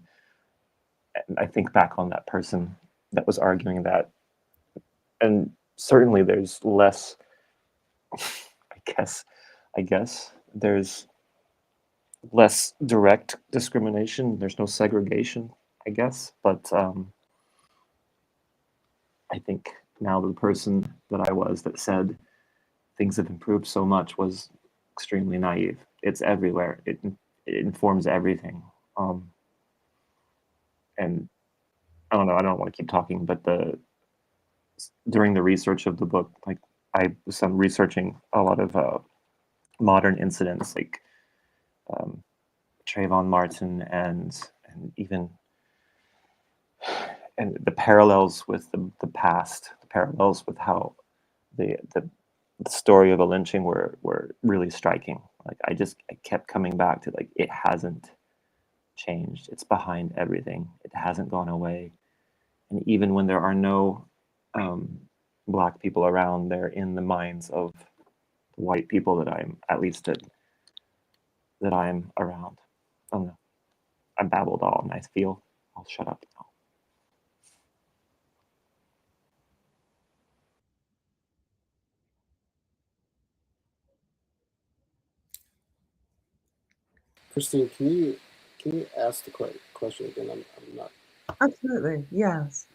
I think back on that person that was arguing that. And certainly there's less, I guess there's less direct discrimination. There's no segregation. I guess. But I think now the person that I was that said things have improved so much was extremely naive. It's everywhere. It informs everything. And I don't know. I don't want to keep talking, but during the research of the book, like I was researching a lot of modern incidents, like Trayvon Martin and even and the parallels with the past, the parallels with how the story of a lynching were really striking. Like I kept coming back to, like, it hasn't changed. It's behind everything. It hasn't gone away. And even when there are no Black people around, they're in the minds of white people that I'm around. I don't know. I babbled all, and I feel I'll shut up now. Christine, can you ask the question again? I'm not. Absolutely, yes.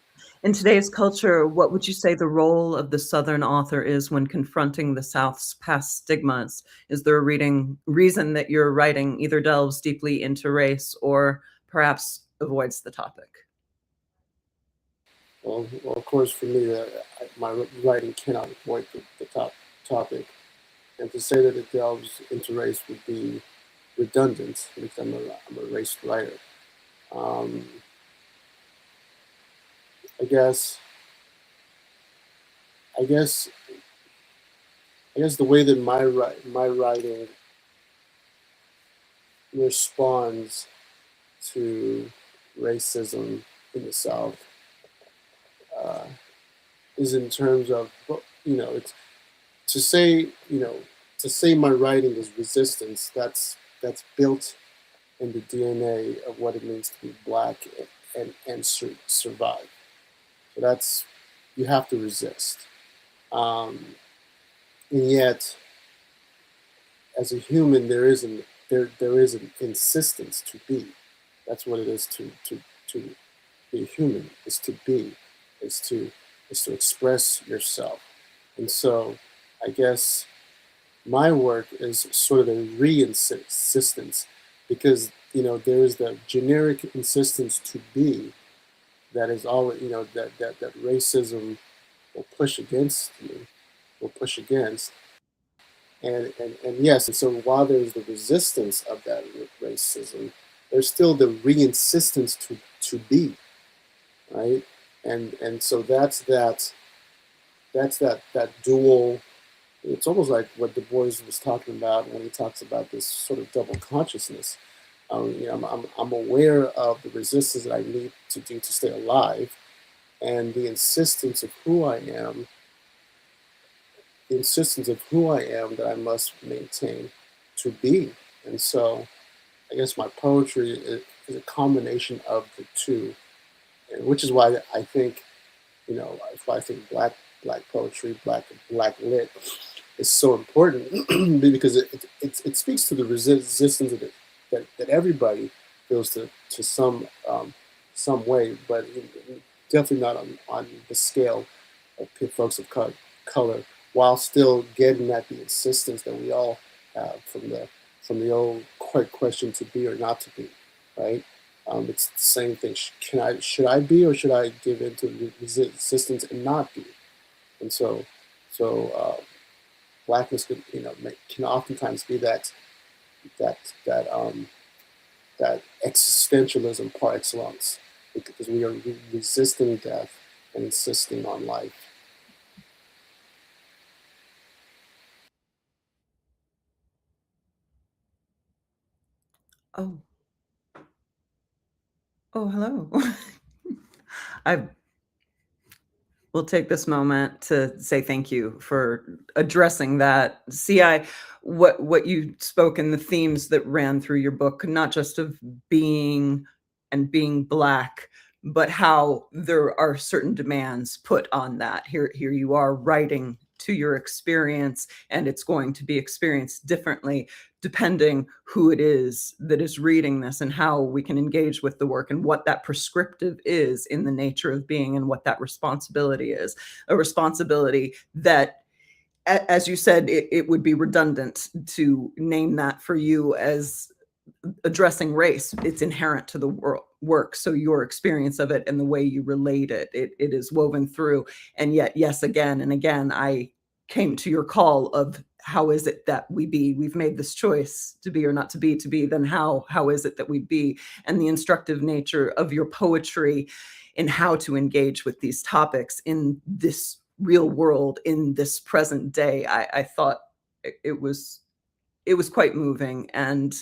In today's culture, what would you say the role of the Southern author is when confronting the South's past stigmas? Is there a reason that your writing either delves deeply into race or perhaps avoids the topic? Well, of course, for me, my writing cannot avoid the topic, and to say that it delves into race would be redundant because I'm a race writer. I guess the way that my writing responds to racism in the South is in terms of, it's to say my writing is resistance. That's built in the DNA of what it means to be Black and survive. So that's, you have to resist. And yet, as a human, there is an insistence to be. That's what it is to be human. Is to be. Is to express yourself. And so, I guess my work is sort of a re-insistence, because there is the generic insistence to be that is always, that racism will push against you, will push against. And yes, and so while there's the resistance of that racism, there's still the re-insistence to be, right? And so that's that dual. It's almost like what Du Bois was talking about when he talks about this sort of double consciousness. I'm aware of the resistance that I need to do to stay alive, and the insistence of who I am, that I must maintain to be. And so I guess my poetry is a combination of the two, and which is why I think, that's why I think black poetry, black lit is so important because it speaks to the resistance that everybody feels to some way, but definitely not on the scale of folks of color, while still getting at the insistence that we all have from the old question to be or not to be, right? It's the same thing. Should I be, or should I give in to resistance and not be? And so Blackness can oftentimes be that existentialism par excellence, because we are resisting death and insisting on life. Oh, hello. I will take this moment to say thank you for addressing that. CI, what you spoke in the themes that ran through your book, not just of being Black, but how there are certain demands put on that. Here you are writing to your experience, and it's going to be experienced differently depending who it is that is reading this, and how we can engage with the work, and what that prescriptive is in the nature of being, and what that responsibility is. A responsibility that, as you said, it would be redundant to name that for you as addressing race. It's inherent to the work. So your experience of it and the way you relate it, it is woven through. And yet, yes, again and again, I came to your call of, how is it that we be? We've made this choice to be or not to be, then how is it that we be? And the instructive nature of your poetry in how to engage with these topics in this real world, in this present day, I thought it was quite moving. And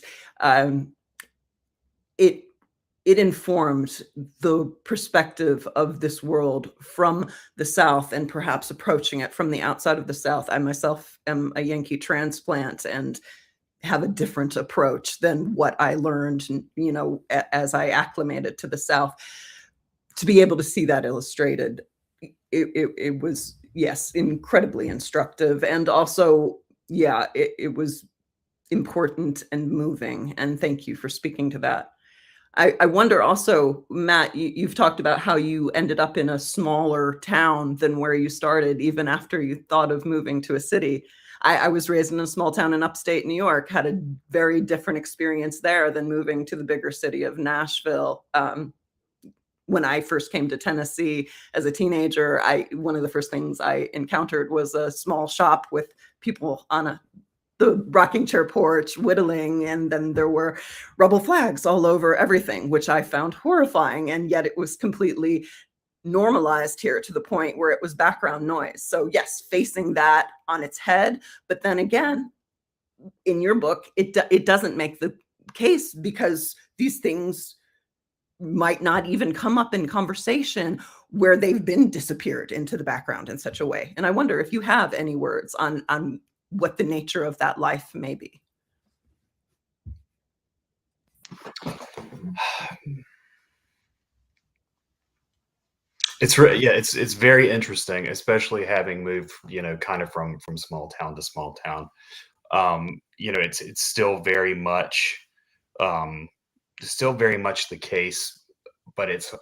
it informed the perspective of this world from the South, and perhaps approaching it from the outside of the South. I myself am a Yankee transplant and have a different approach than what I learned, you know, as I acclimated to the South. To be able to see that illustrated, it was, yes, incredibly instructive. And also, yeah, it was important and moving. And thank you for speaking to that. I wonder also, Matt, you've talked about how you ended up in a smaller town than where you started, even after you thought of moving to a city. I was raised in a small town in upstate New York, had a very different experience there than moving to the bigger city of Nashville. When I first came to Tennessee as a teenager, one of the first things I encountered was a small shop with people on the rocking chair porch whittling, and then there were rebel flags all over everything, which I found horrifying. And yet it was completely normalized here to the point where it was background noise. So yes, facing that on its head. But then again, in your book, it doesn't make the case, because these things might not even come up in conversation where they've been disappeared into the background in such a way. And I wonder if you have any words on what the nature of that life may be. It's very interesting, especially having moved, you know, kind of from small town to small town. You know, it's still very much the case, but it's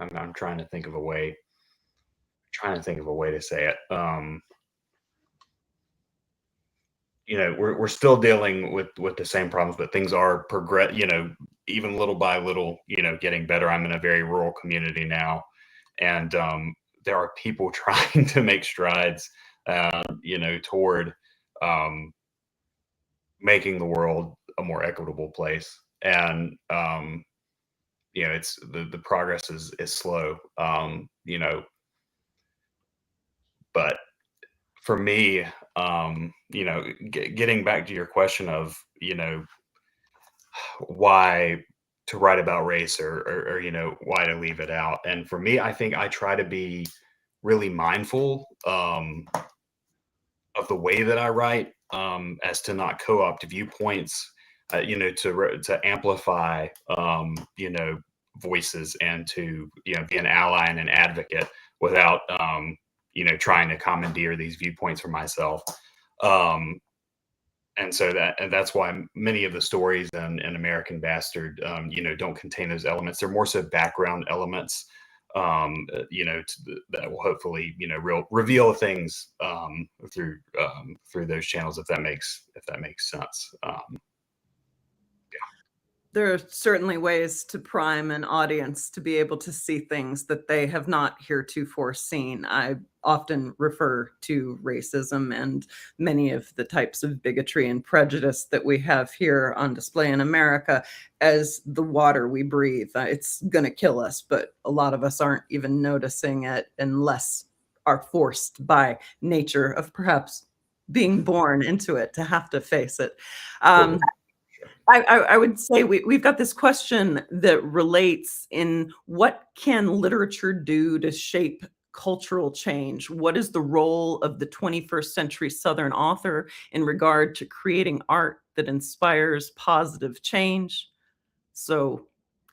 I'm trying to think of a way to say it. You know, we're still dealing with the same problems, but things are you know, even little by little, you know, getting better. I'm in a very rural community now, and there are people trying to make strides, you know, toward making the world a more equitable place. And you know, it's the progress is slow, you know, but for me, you know, getting back to your question of, you know, why to write about race, or you know, why to leave it out. And for me, I think I try to be really mindful of the way that I write, as to not co-opt viewpoints, you know, to amplify, you know, voices, and to, you know, be an ally and an advocate without, you know, trying to commandeer these viewpoints for myself. And so that's why many of the stories in American Bastard, you know, don't contain those elements. They're more so background elements, you know, that will hopefully, you know, reveal things through those channels, if that makes sense. There are certainly ways to prime an audience to be able to see things that they have not heretofore seen. I often refer to racism and many of the types of bigotry and prejudice that we have here on display in America as the water we breathe. It's going to kill us, but a lot of us aren't even noticing it, unless are forced by nature of perhaps being born into it to have to face it. I would say we've got this question that relates in: what can literature do to shape cultural change? What is the role of the 21st century Southern author in regard to creating art that inspires positive change? So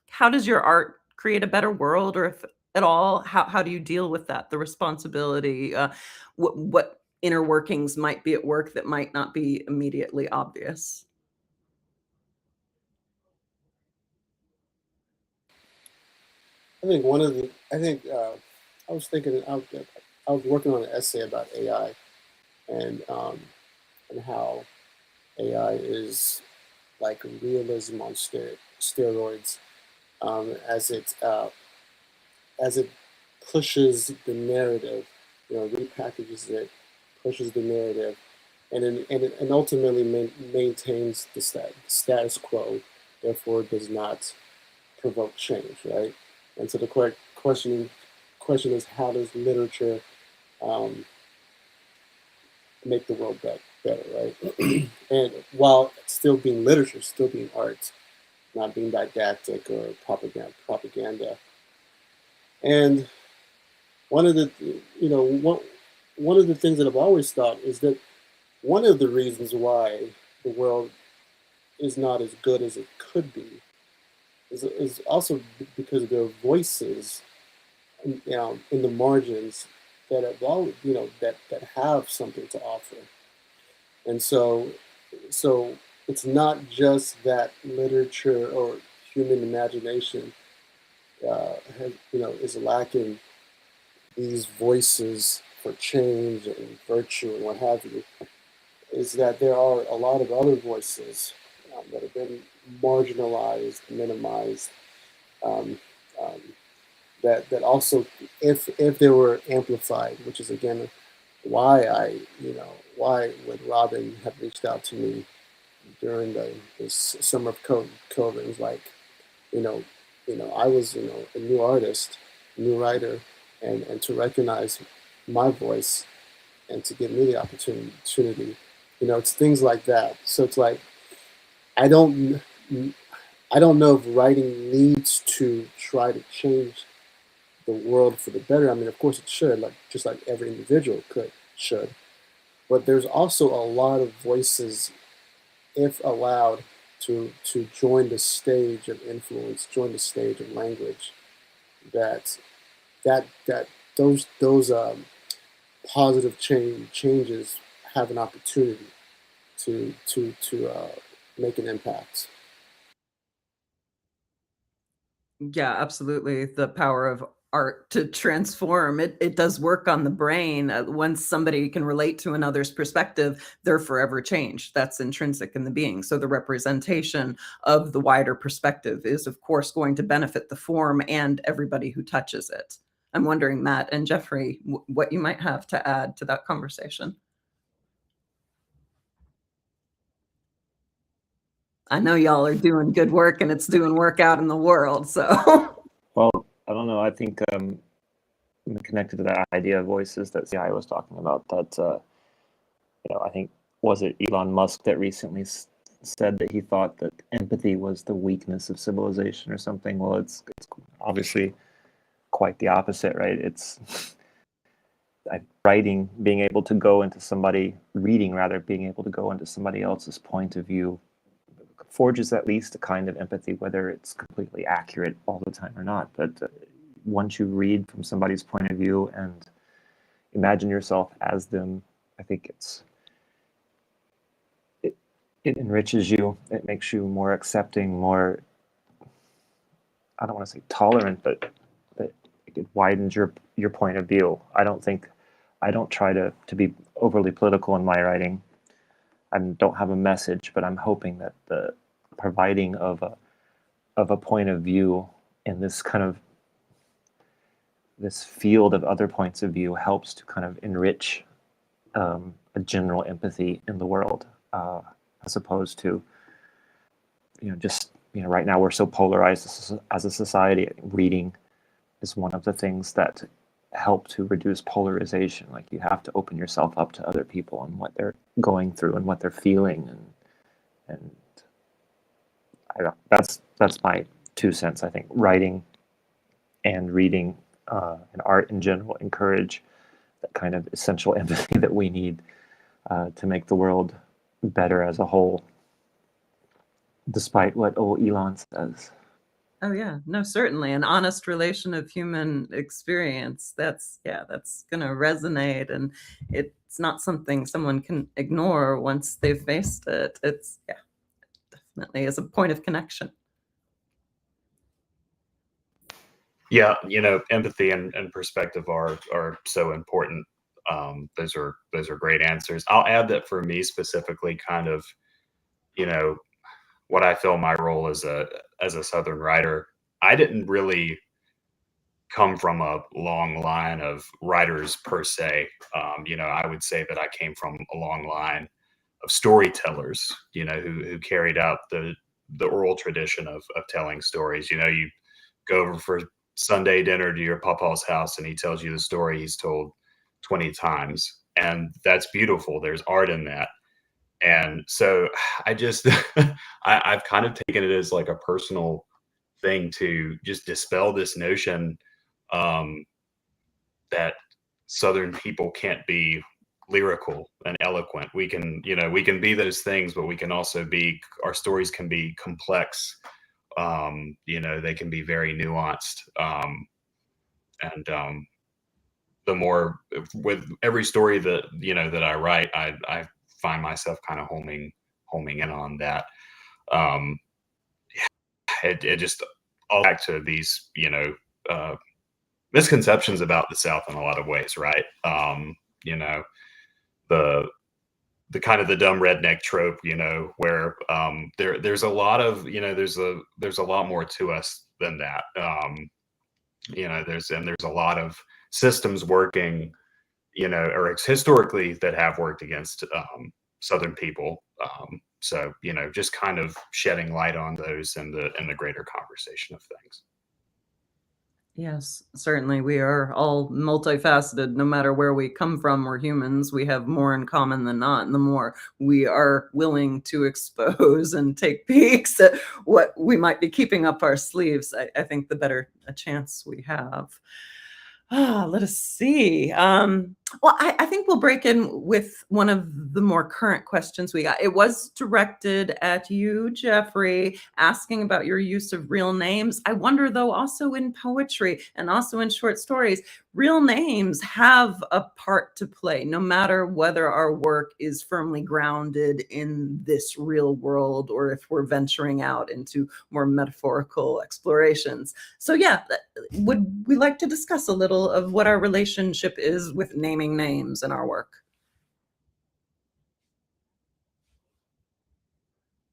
how does your art create a better world, or at all? How do you deal with that? The responsibility, what inner workings might be at work that might not be immediately obvious? I think I was thinking, I was working on an essay about AI and how AI is like realism on steroids, as it pushes the narrative, repackages it, pushes the narrative, and ultimately maintains the status quo, therefore does not provoke change, right? And so the correct question is, how does literature um, make the world better, right? And while still being literature, still being art, not being didactic or propaganda. And one of the one of the things that I've always thought is that one of the reasons why the world is not as good as it could be is also because there are voices, in the margins that have that have something to offer. And so it's not just that literature or human imagination is lacking these voices for change and virtue and what have you. Is that there are a lot of other voices that have been marginalized, minimized, um, um, that also, if they were amplified, which is again why when Robin had reached out to me during this summer of COVID, it was like, I was, a new artist, a new writer, and to recognize my voice and to give me the opportunity, it's things like that. So it's like, I don't, I don't know if writing needs to try to change the world for the better. I mean, of course it should, like just like every individual should. But there's also a lot of voices, if allowed, to join the stage of influence, join the stage of language, that that those positive changes have an opportunity to make an impact. Yeah, absolutely. The power of art to transform. It does work on the brain. Once somebody can relate to another's perspective, they're forever changed. That's intrinsic in the being. So the representation of the wider perspective is, of course, going to benefit the form and everybody who touches it. I'm wondering, Matt and Jeffrey, what you might have to add to that conversation. I know y'all are doing good work and it's doing work out in the world. So Well, I don't know. I think connected to that idea of voices that CI was talking about, that I think, was it Elon Musk that recently said that he thought that empathy was the weakness of civilization or something. Well, it's obviously quite the opposite, right? It's writing, being able to go into being able to go into somebody else's point of view forges at least a kind of empathy, whether it's completely accurate all the time or not. But once you read from somebody's point of view and imagine yourself as them, I think it enriches you. It makes you more accepting, more, I don't want to say tolerant, but it widens your point of view. I don't try to be overly political in my writing. I don't have a message, but I'm hoping that the providing of a point of view in this kind of this field of other points of view helps to kind of enrich a general empathy in the world, as opposed to just right now we're so polarized as a society. Reading is one of the things that help to reduce polarization. Like, you have to open yourself up to other people and what they're going through and what they're feeling, and I don't, that's my 2 cents. I think writing and reading and art in general encourage that kind of essential empathy that we need to make the world better as a whole, despite what old Elon says. Oh yeah, no, certainly an honest relation of human experience. That's going to resonate, and it's not something someone can ignore once they've faced it. It's definitely is a point of connection. Yeah, empathy and perspective are so important. Those are great answers. I'll add that for me specifically, kind of, what I feel my role as a Southern writer. I didn't really come from a long line of writers per se. I would say that I came from a long line of storytellers, who carried out the oral tradition of telling stories. You go over for Sunday dinner to your papa's house and he tells you the story he's told 20 times. And that's beautiful. There's art in that. And so I just, I've kind of taken it as like a personal thing to just dispel this notion that Southern people can't be lyrical and eloquent. We can be those things, but we can also our stories can be complex. They can be very nuanced. And the more with every story that I write, I find myself kind of homing in on that. It just all back to these, misconceptions about the South in a lot of ways, right? The kind of the dumb redneck trope, where there's a lot of, there's a lot more to us than that. There's a lot of systems working, or historically that have worked against Southern people. So, just kind of shedding light on those in the greater conversation of things. Yes, certainly. We are all multifaceted. No matter where we come from, we're humans. We have more in common than not. And the more we are willing to expose and take peeks at what we might be keeping up our sleeves, I think the better a chance we have. Let us see. Well, I think we'll break in with one of the more current questions we got. It was directed at you, Jeffrey, asking about your use of real names. I wonder, though, also in poetry and also in short stories, real names have a part to play, no matter whether our work is firmly grounded in this real world or if we're venturing out into more metaphorical explorations. So yeah, would we like to discuss a little of what our relationship is with naming names in our work?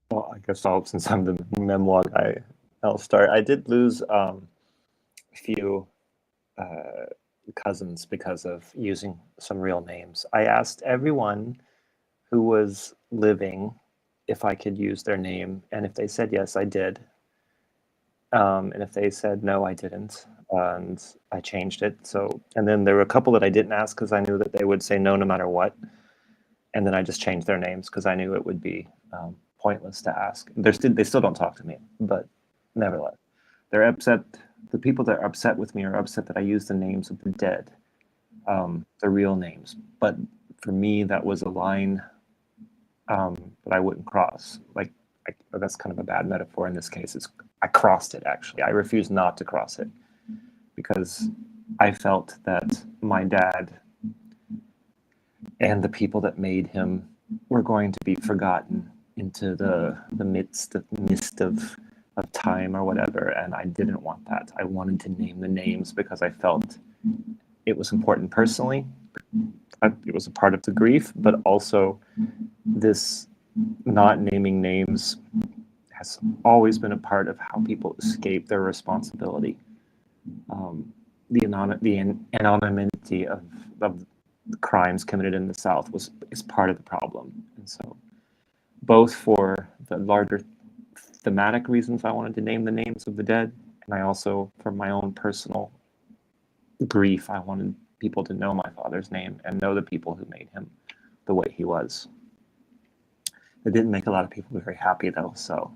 Well, I guess since I'm the memoir guy, I'll start. I did lose a few cousins because of using some real names. I asked everyone who was living if I could use their name, and if they said yes, I did. And if they said no, I didn't, and I changed it. So, and then there were a couple that I didn't ask because I knew that they would say no matter what, and then I just changed their names because I knew it would be pointless to ask. They still don't talk to me, but nevertheless, they're upset. The people that are upset with me are upset that I use the names of the dead, the real names. But for me, that was a line that I wouldn't cross. That's kind of a bad metaphor in this case. I crossed it, actually. I refused not to cross it because I felt that my dad and the people that made him were going to be forgotten into the mist of time or whatever, and I didn't want that. I wanted to name the names because I felt it was important personally. It was a part of the grief, but also this not naming names has always been a part of how people escape their responsibility. The anonymity of the crimes committed in the South is part of the problem. And so both for the larger thematic reasons I wanted to name the names of the dead, and I also, for my own personal grief, I wanted people to know my father's name and know the people who made him the way he was. It didn't make a lot of people very happy, though, so.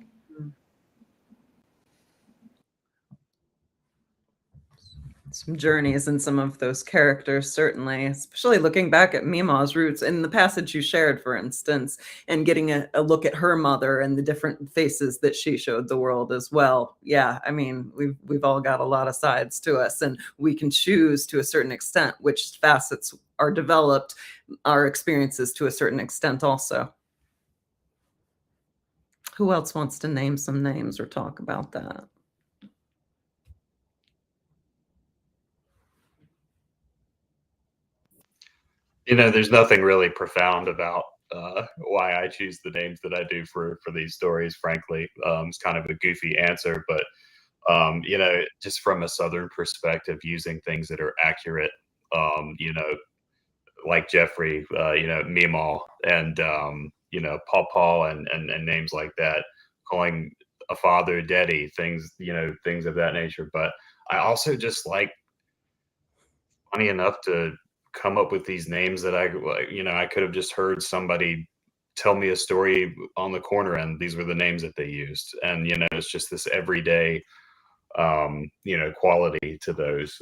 some journeys in some of those characters, certainly, especially looking back at Mima's roots in the passage you shared, for instance, and getting a look at her mother and the different faces that she showed the world as well. Yeah, I mean, we've all got a lot of sides to us, and we can choose to a certain extent which facets are developed, our experiences to a certain extent also. Who else wants to name some names or talk about that? There's nothing really profound about why I choose the names that I do for these stories. Frankly, it's kind of a goofy answer, but just from a Southern perspective, using things that are accurate, like Jeffrey, Meemaw, and Paw Paw, and names like that, calling a father Daddy, things of that nature. But I also just like, funny enough, to come up with these names that I could have just heard somebody tell me a story on the corner, and these were the names that they used. And it's just this everyday quality to those,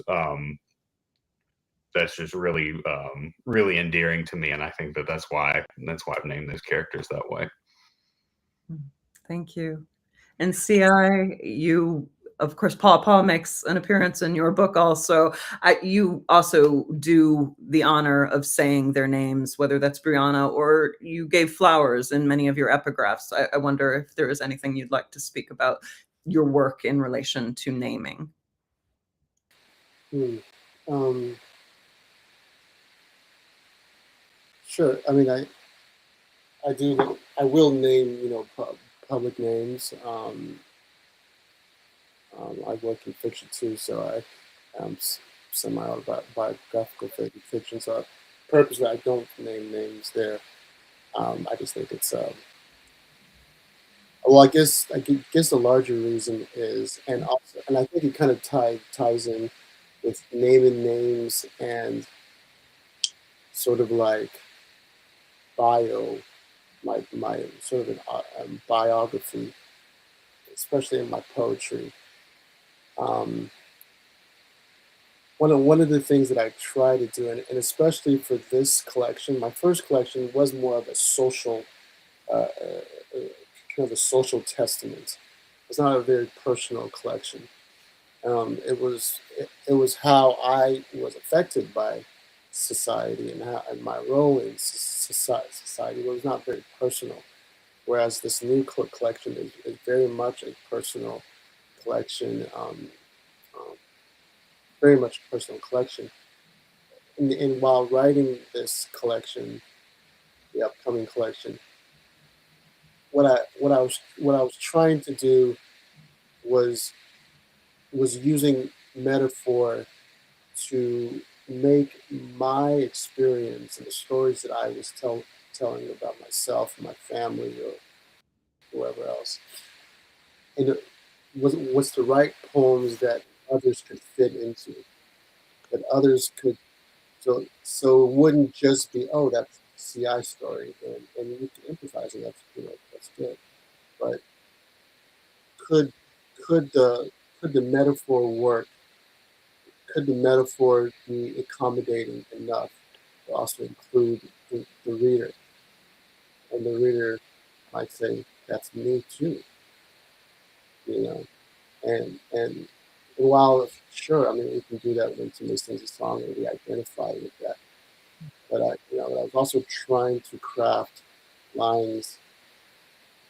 that's just really endearing to me. And I think that's why I've named those characters that way. Thank you. And CI, you, of course, Paw Paw makes an appearance in your book also. You also do the honor of saying their names, whether that's Brianna or you gave flowers in many of your epigraphs. I wonder if there is anything you'd like to speak about your work in relation to naming. Sure. I mean, I will name, public names. I work in fiction too, so I am semi-autobiographical fiction. So purposely, I don't name names there. I just think it's well, I guess the larger reason is, and I think it kind of ties in with naming names and sort of like my sort of an biography, especially in my poetry. One of the things that I try to do, and especially for this collection, my first collection was more of a social, kind of a social testament. It's not a very personal collection. It was how I was affected by society and my role in society was not very personal. Whereas this new collection is very much a personal collection, very much a personal collection. And while writing this collection, the upcoming collection, what I was trying to do was using metaphor to make my experience and the stories that I was telling about myself and my family or whoever else, and it was to write poems that others could fit into, that others could, so it wouldn't just be, oh, that's a CI story, and you can empathize, and that's good, but could the metaphor work? Could the metaphor be accommodating enough to also include the reader? And the reader might say, that's me too, and while sure, I mean, we can do that when somebody sings a song and we identify with that. But I was also trying to craft lines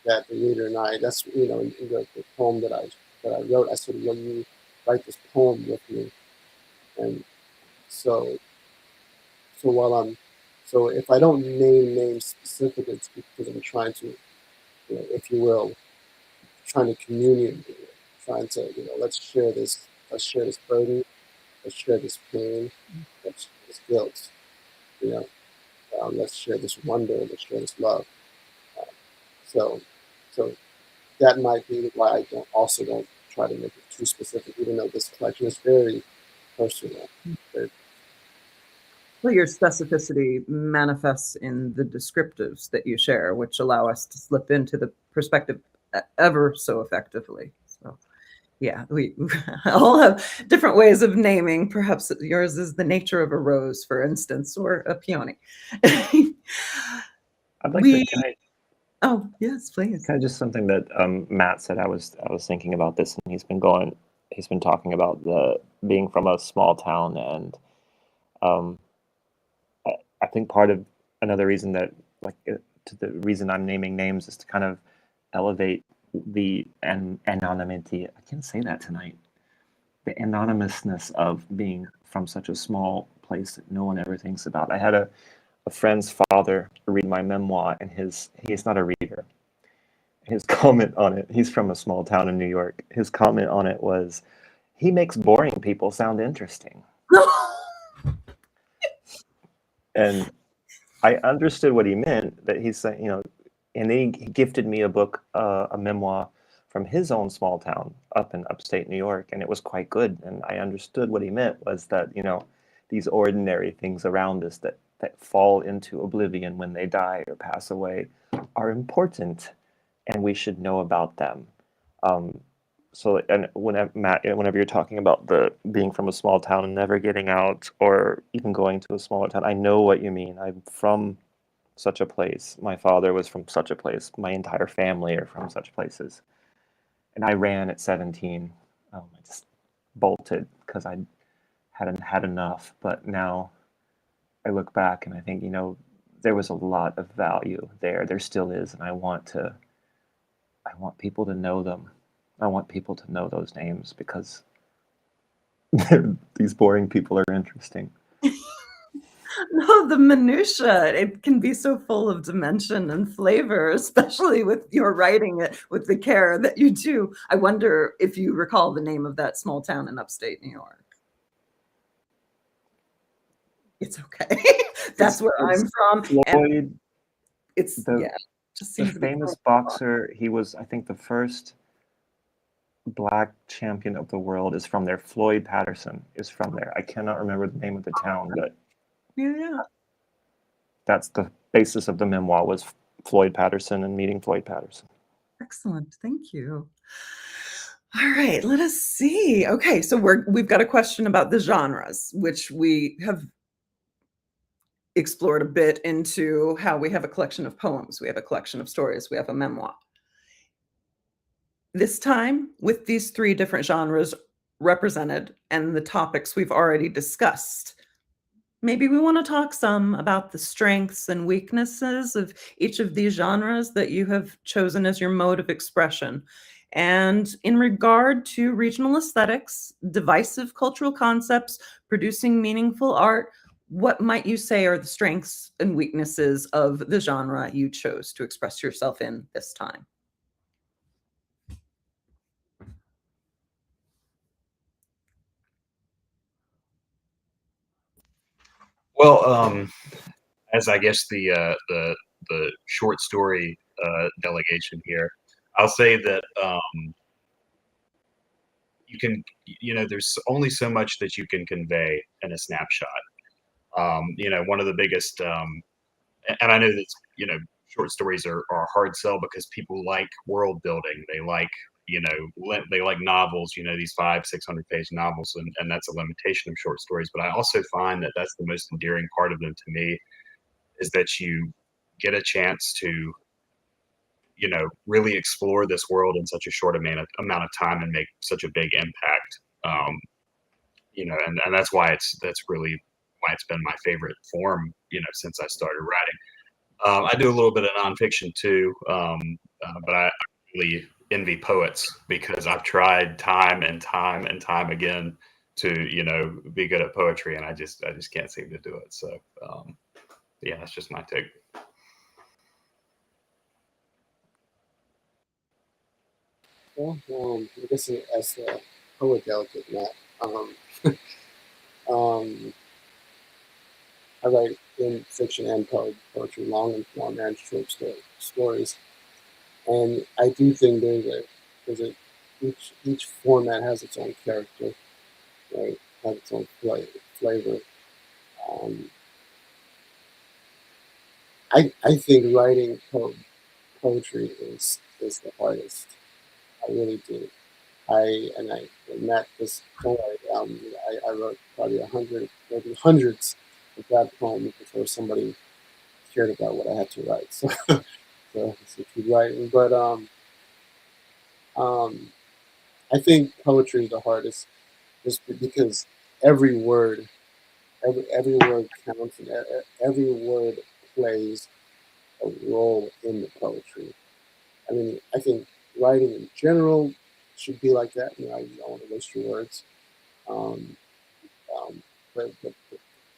that the reader and I, that's, in the poem that I wrote, I said, when you write this poem with me, and so so if I don't name names specifically, it's because I'm trying to, if you will, trying to communicate, trying to, let's share this burden, let's share this pain, let's share this guilt, let's share this wonder, let's share this love. So that might be why I don't try to make it too specific, even though this collection is very personal. Well, your specificity manifests in the descriptives that you share, which allow us to slip into the perspective ever so effectively. So, Yeah, we all have different ways of naming. Perhaps yours is the nature of a rose, for instance, or a peony. I'd like to. We Oh, yes, please. Kind of just something that Matt said. I was thinking about this, and he's been talking about the being from a small town, and um, I think part of another reason that to the reason I'm naming names is to kind of elevate the anonymity. I can't say that tonight. The anonymousness of being from such a small place that no one ever thinks about. I had a friend's father read my memoir, and he's not a reader. His comment on it, he's from a small town in New York. His comment on it was, he makes boring people sound interesting. And I understood what he meant, that he's saying, and then he gifted me a book, a memoir from his own small town up in upstate New York, and it was quite good. And I understood what he meant was that, these ordinary things around us that fall into oblivion when they die or pass away are important, and we should know about them. So, and whenever Matt, whenever you're talking about the being from a small town and never getting out, or even going to a smaller town, I know what you mean. I'm from such a place. My father was from such a place. My entire family are from such places. And I ran at 17. I just bolted because I hadn't had enough. But now I look back and I think, there was a lot of value there. There still is, and I want people to know them. I want people to know those names because these boring people are interesting. No, the minutia, it can be so full of dimension and flavor, especially with your writing it with the care that you do. I wonder if you recall the name of that small town in upstate New York. It's okay. That's where I'm from. Floyd, It's just the seems to be famous boxer. He was, I think, the first Black champion of the world is from there. Floyd Patterson is from there. I cannot remember the name of the town, but yeah. that's the basis of the memoir, was Floyd Patterson and meeting Floyd Patterson. Excellent. Thank you. All right, let us see. Okay, so we've got a question about the genres, which we have explored a bit into how we have a collection of poems, we have a collection of stories, we have a memoir. This time, with these three different genres represented and the topics we've already discussed, maybe we want to talk some about the strengths and weaknesses of each of these genres that you have chosen as your mode of expression. And in regard to regional aesthetics, divisive cultural concepts, producing meaningful art, what might you say are the strengths and weaknesses of the genre you chose to express yourself in this time? Well, as I guess the short story delegation here, I'll say that you can, there's only so much that you can convey in a snapshot. One of the biggest, and I know that short stories are a hard sell because people like world building. They like they like novels. These 500-600 page novels, and that's a limitation of short stories. But I also find that that's the most endearing part of them to me, is that you get a chance to really explore this world in such a short amount of time and make such a big impact. And that's why that's really why it's been my favorite form, since I started writing. I do a little bit of nonfiction too, but I really envy poets, because I've tried time and time and time again to be good at poetry, and I just can't seem to do it. So yeah, that's just my take. Well, I guess as the poet delegate, Matt, um, I write in fiction and poetry, long and short stories, and I do think each format has its own character, right? Has its own flavor. Um, I think writing poetry is the hardest. I really do. And that this poem, I wrote probably 100, maybe hundreds of that poem before somebody cared about what I had to write. So keep writing. But um, I think poetry is the hardest, just because every word, every word counts, and every word plays a role in the poetry. I mean, I think writing in general should be like that. You know, you don't want to waste your words. Um, um, but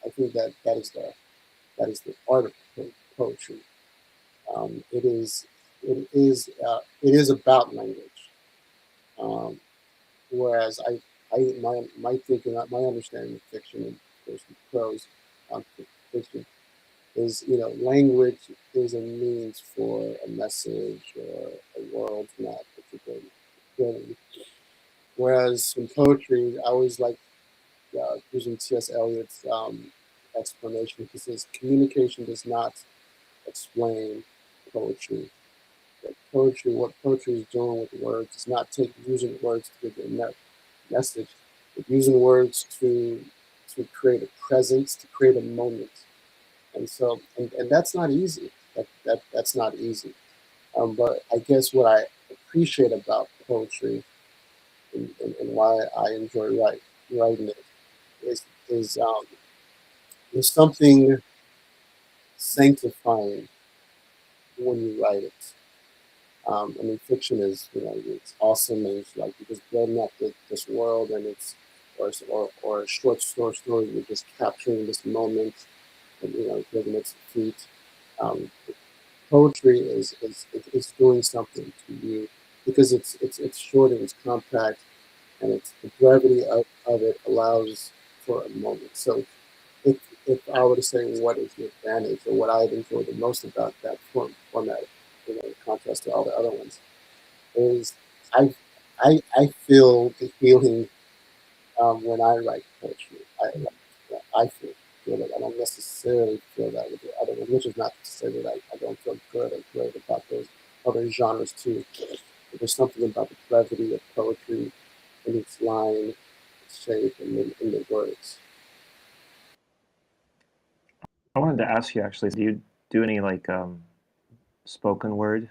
I think that is the art of poetry. It is it is about language. Um, whereas my thinking, my understanding of fiction and of course prose, fiction is, you know, language is a means for a message or a world map that you're building. Whereas in poetry, I always like using T.S. Eliot's explanation. He says communication does not explain poetry. That poetry, what poetry is doing with words, is not using words to give a message, but using words to create a presence, to create a moment. And so, and that's not easy. That's not easy. But I guess what I appreciate about poetry, and why I enjoy writing it, is there's something sanctifying when you write it. I mean, fiction is, you know, it's awesome, and it's like you're just building up this world, and or a short story, you're just capturing this moment, and, you know, building its feet. Um, Poetry is doing something to you because it's short and it's compact, and it's the brevity of it allows for a moment. So if I were to say what is the advantage or what I've enjoyed the most about that format, you know, in contrast to all the other ones, is I I feel the healing when I write poetry. I feel it. I don't necessarily feel that with the other ones, which is not to say that I don't feel good or great about those other genres too. But there's something about the brevity of poetry in its line, its shape, and in the words. I wanted to ask you actually, do you do any like spoken word?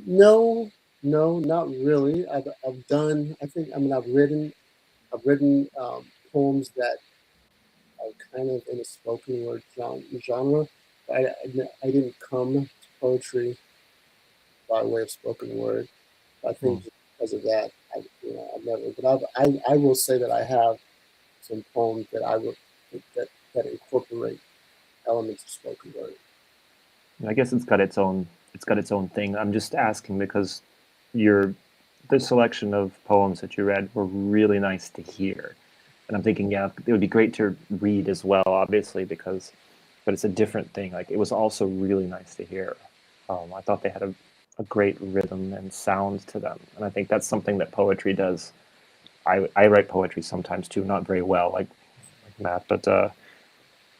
No, no, not really. I've done. I think. I mean, I've written poems that are kind of in a spoken word genre. I didn't come to poetry by way of spoken word. I Hmm. think just because of that, I've never. But I will say that I have some poems that I would that incorporate elements of spoken word. I guess it's got its own thing. I'm just asking because your the selection of poems that you read were really nice to hear. And I'm thinking, yeah, it would be great to read as well, obviously, but it's a different thing. Like it was also really nice to hear. I thought they had a great rhythm and sound to them, and I think that's something that poetry does. I write poetry sometimes too, not very well, like Matt, but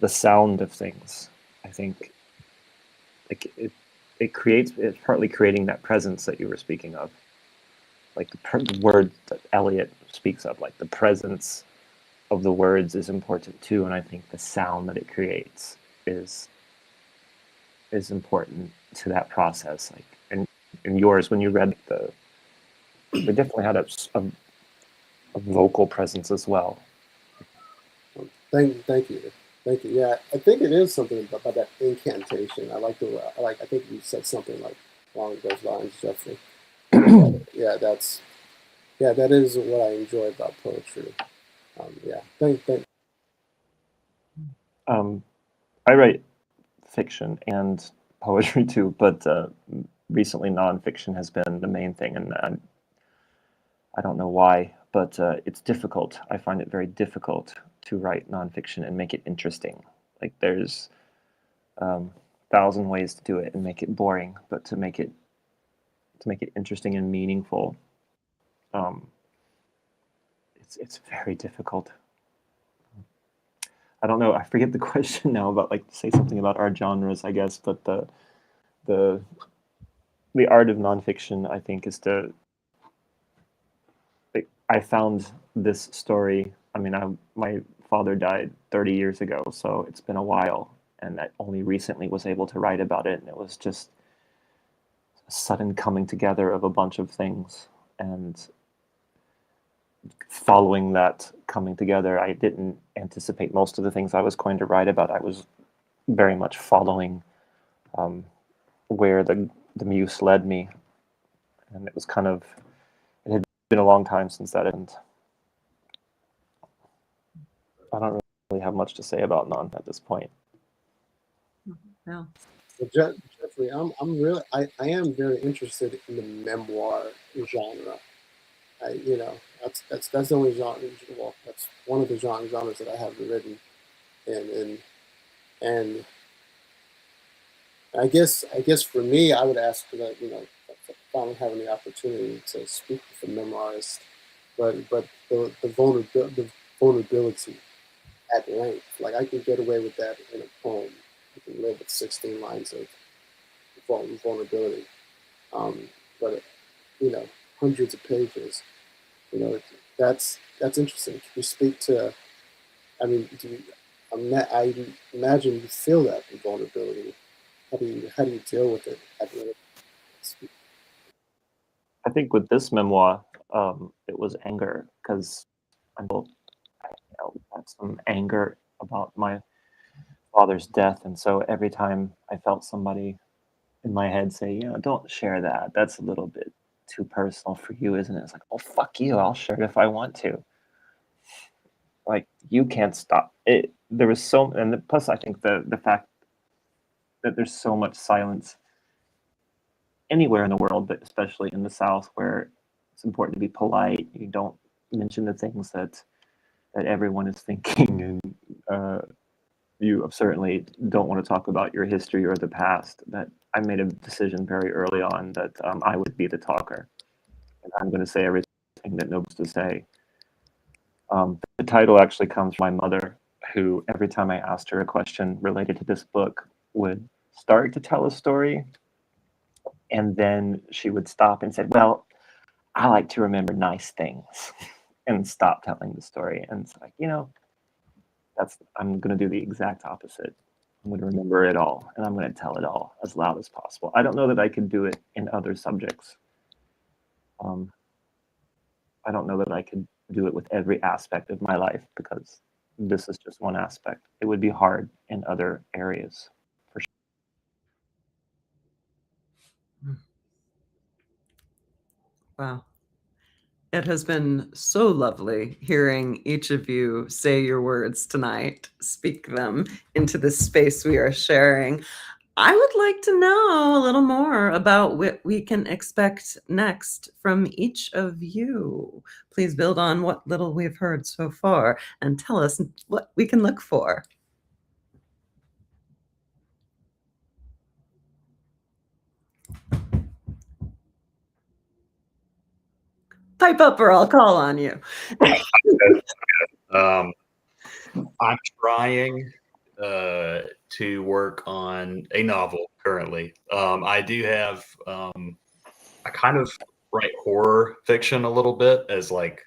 the sound of things, I think, like it's partly creating that presence that you were speaking of, like the word that Eliot speaks of, like the presence of the words is important too, and I think the sound that it creates is is important to that process. Like, and yours, when you read they definitely had a vocal presence as well. Thank you, thank you. Yeah, I think it is something about that incantation. I think you said something like along those lines, Jeffrey. Yeah, that is what I enjoy about poetry. Yeah, thank. um, I write fiction and poetry too, but recently nonfiction has been the main thing, and I don't know why, but it's difficult. I find it very difficult to write nonfiction and make it interesting. Like there's um, thousand ways to do it and make it boring, but to make it interesting and meaningful, um, it's very difficult. I don't know. I forget the question now about like say something about our genres, I guess, but the the art of nonfiction, I think, is to. I found this story. I mean, my father died 30 years ago, so it's been a while, and I only recently was able to write about it, and it was just a sudden coming together of a bunch of things, and following that coming together, I didn't anticipate most of the things I was going to write about. I was very much following where the muse led me, and it was kind of, it had been a long time since that happened. I don't really have much to say about non at this point. No. Well, Jeffrey, I am very interested in the memoir genre. That's the only genre. Well, that's one of the genres that I haven't written, and I guess for me, I would ask for that. Finally having the opportunity to speak with a memoirist, but the vulnerability at length. Like I can get away with that in a poem. I can live with 16 lines of vulnerability, but hundreds of pages. That's interesting. Can you speak to? I mean, I imagine you feel that vulnerability. How do you deal with it? I think with this memoir, it was anger, because I had some anger about my father's death, and so every time I felt somebody in my head say, don't share that. That's a little bit too personal for you, isn't it? It's like, oh, fuck you. I'll share it if I want to. Like, you can't stop it. There was and plus I think the fact that there's so much silence anywhere in the world, but especially in the South, where it's important to be polite. You don't mention the things that everyone is thinking, and you certainly don't want to talk about your history or the past. That I made a decision very early on that I would be the talker, and I'm going to say everything that nobody's to say. The title actually comes from my mother, who every time I asked her a question related to this book would start to tell a story, and then she would stop and say, well, I like to remember nice things, and stop telling the story. And it's like, I'm going to do the exact opposite. I'm going to remember it all, and I'm going to tell it all as loud as possible. I don't know that I could do it in other subjects. I don't know that I could do it with every aspect of my life, because this is just one aspect. It would be hard in other areas, for sure. Wow. It has been so lovely hearing each of you say your words tonight, speak them into the space we are sharing. I would like to know a little more about what we can expect next from each of you. Please build on what little we've heard so far and tell us what we can look for. Pipe up or I'll call on you. I'm trying to work on a novel currently. I do have I kind of write horror fiction a little bit as like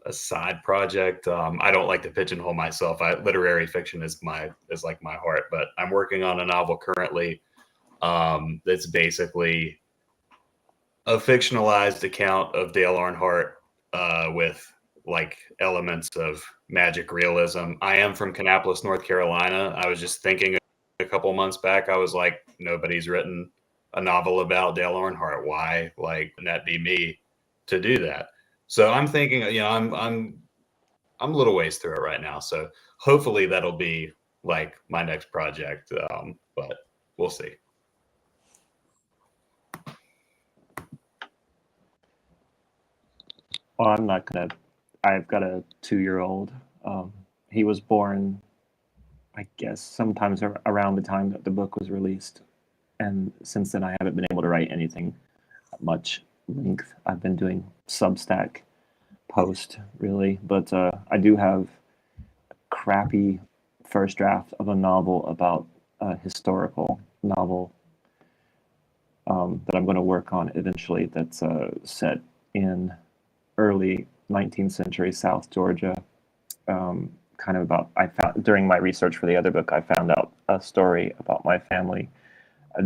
a side project. I don't like to pigeonhole myself. Literary fiction is like my heart, but I'm working on a novel currently that's basically a fictionalized account of Dale Earnhardt with like elements of magic realism. I am from Kannapolis, North Carolina. I was just thinking a couple months back, I was like, nobody's written a novel about Dale Earnhardt. Why, like, wouldn't that be me to do that? So I'm thinking, I'm a little ways through it right now. So hopefully that'll be like my next project. But we'll see. Well, I'm not gonna. I've got a 2-year-old. He was born, I guess, sometimes around the time that the book was released, and since then I haven't been able to write anything at much length. I've been doing Substack post, really, but I do have a crappy first draft of a novel about a historical novel that I'm going to work on eventually. That's set in early 19th century South Georgia. Kind of about, I found during my research for the other book, I found out a story about my family,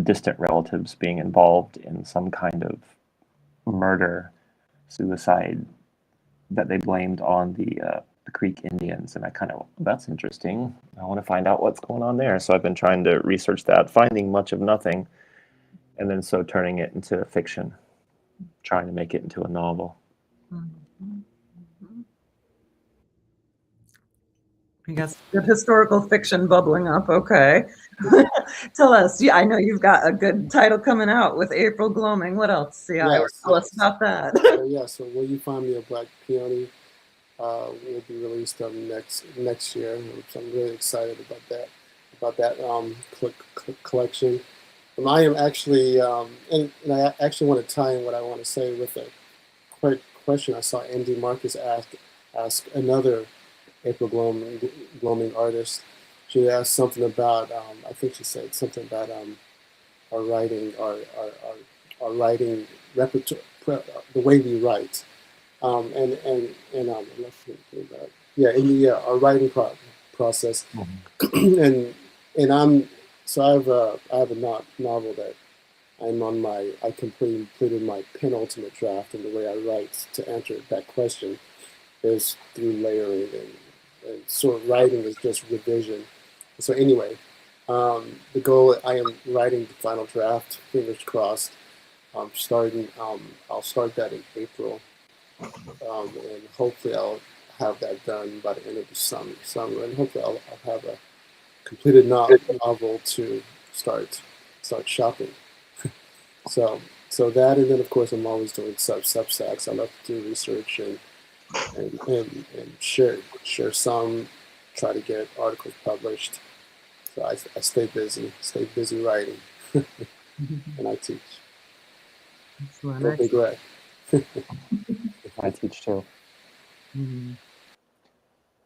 distant relatives being involved in some kind of murder, suicide that they blamed on the Creek Indians. And I kind of, that's interesting. I want to find out what's going on there. So I've been trying to research that, finding much of nothing, and then so turning it into fiction, trying to make it into a novel. I guess good historical fiction bubbling up. Okay. Tell us. Yeah, I know you've got a good title coming out with April Gloaming. What else? Yeah, tell us about that. So Will You Find Me a Black Peony will be released next year. So I'm really excited about that collection. And I am actually, and I actually want to tie in what I want to say with a quick question I saw Andy Marcus ask another April Gloaming artist. She asked something about, I think she said something about our writing repertoire, the way we write, our writing process, and I have a novel that I completed my penultimate draft, and the way I write to answer that question is through layering, and so writing is just revision. So anyway, the goal, I am writing the final draft, fingers crossed. I'll start that in April, and hopefully I'll have that done by the end of the summer, and hopefully I'll have a completed novel to start shopping. So that, and then of course I'm always doing substacks. I love to do research and share some, try to get articles published. So I stay busy writing, and I teach. Go Big Red. I teach too.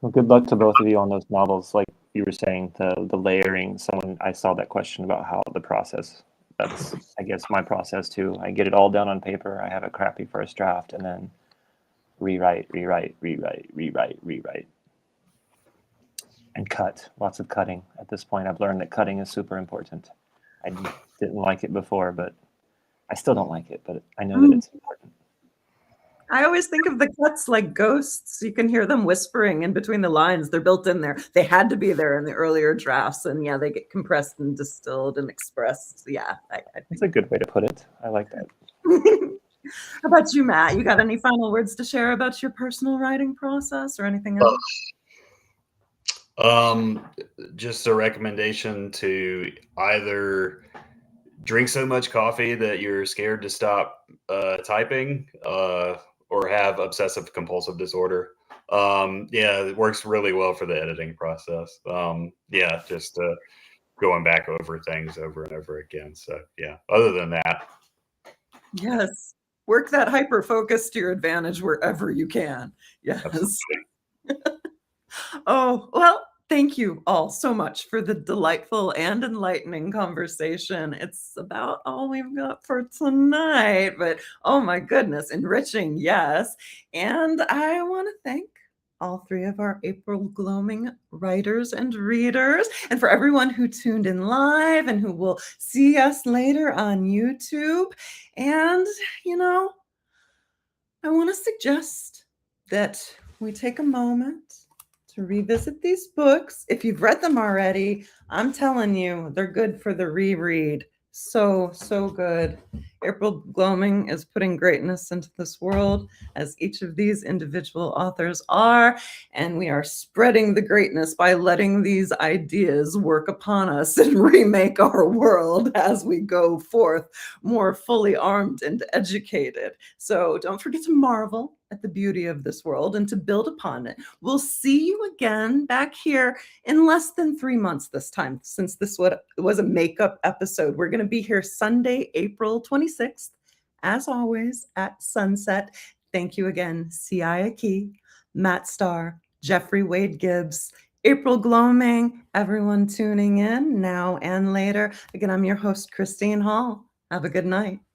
Well, good luck to both of you on those novels. Like you were saying, the layering. I saw that question about how the process. That's, I guess, my process too. I get it all down on paper. I have a crappy first draft, and then rewrite, and cut. Lots of cutting. At this point, I've learned that cutting is super important. I didn't like it before, but I still don't like it, but I know that it's important. I always think of the cuts like ghosts. You can hear them whispering in between the lines. They're built in there. They had to be there in the earlier drafts, and yeah, they get compressed and distilled and expressed. Yeah, I think That's a good way to put it. I like that. How about you, Matt? You got any final words to share about your personal writing process or anything else? Just a recommendation to either drink so much coffee that you're scared to stop typing, or have obsessive compulsive disorder. It works really well for the editing process. Just going back over things over and over again. So yeah, other than that. Yes. Work that hyper focus to your advantage wherever you can. Yes. Oh, well, thank you all so much for the delightful and enlightening conversation. It's about all we've got for tonight, but oh my goodness, enriching, yes. And I want to thank all three of our April Gloaming writers and readers, and for everyone who tuned in live and who will see us later on YouTube. And, I want to suggest that we take a moment to revisit these books. If you've read them already, I'm telling you, they're good for the reread. So good. April Gloaming is putting greatness into this world, as each of these individual authors are, and we are spreading the greatness by letting these ideas work upon us and remake our world as we go forth more fully armed and educated. So don't forget to marvel at the beauty of this world and to build upon it. We'll see you again back here in less than 3 months this time, since this was a makeup episode. We're going to be here Sunday, April 26th, as always, at sunset. Thank you again, Sia Key, Matt Starr, Jeffrey Wade Gibbs, April Gloaming, everyone tuning in now and later. Again, I'm your host, Christine Hall. Have a good night.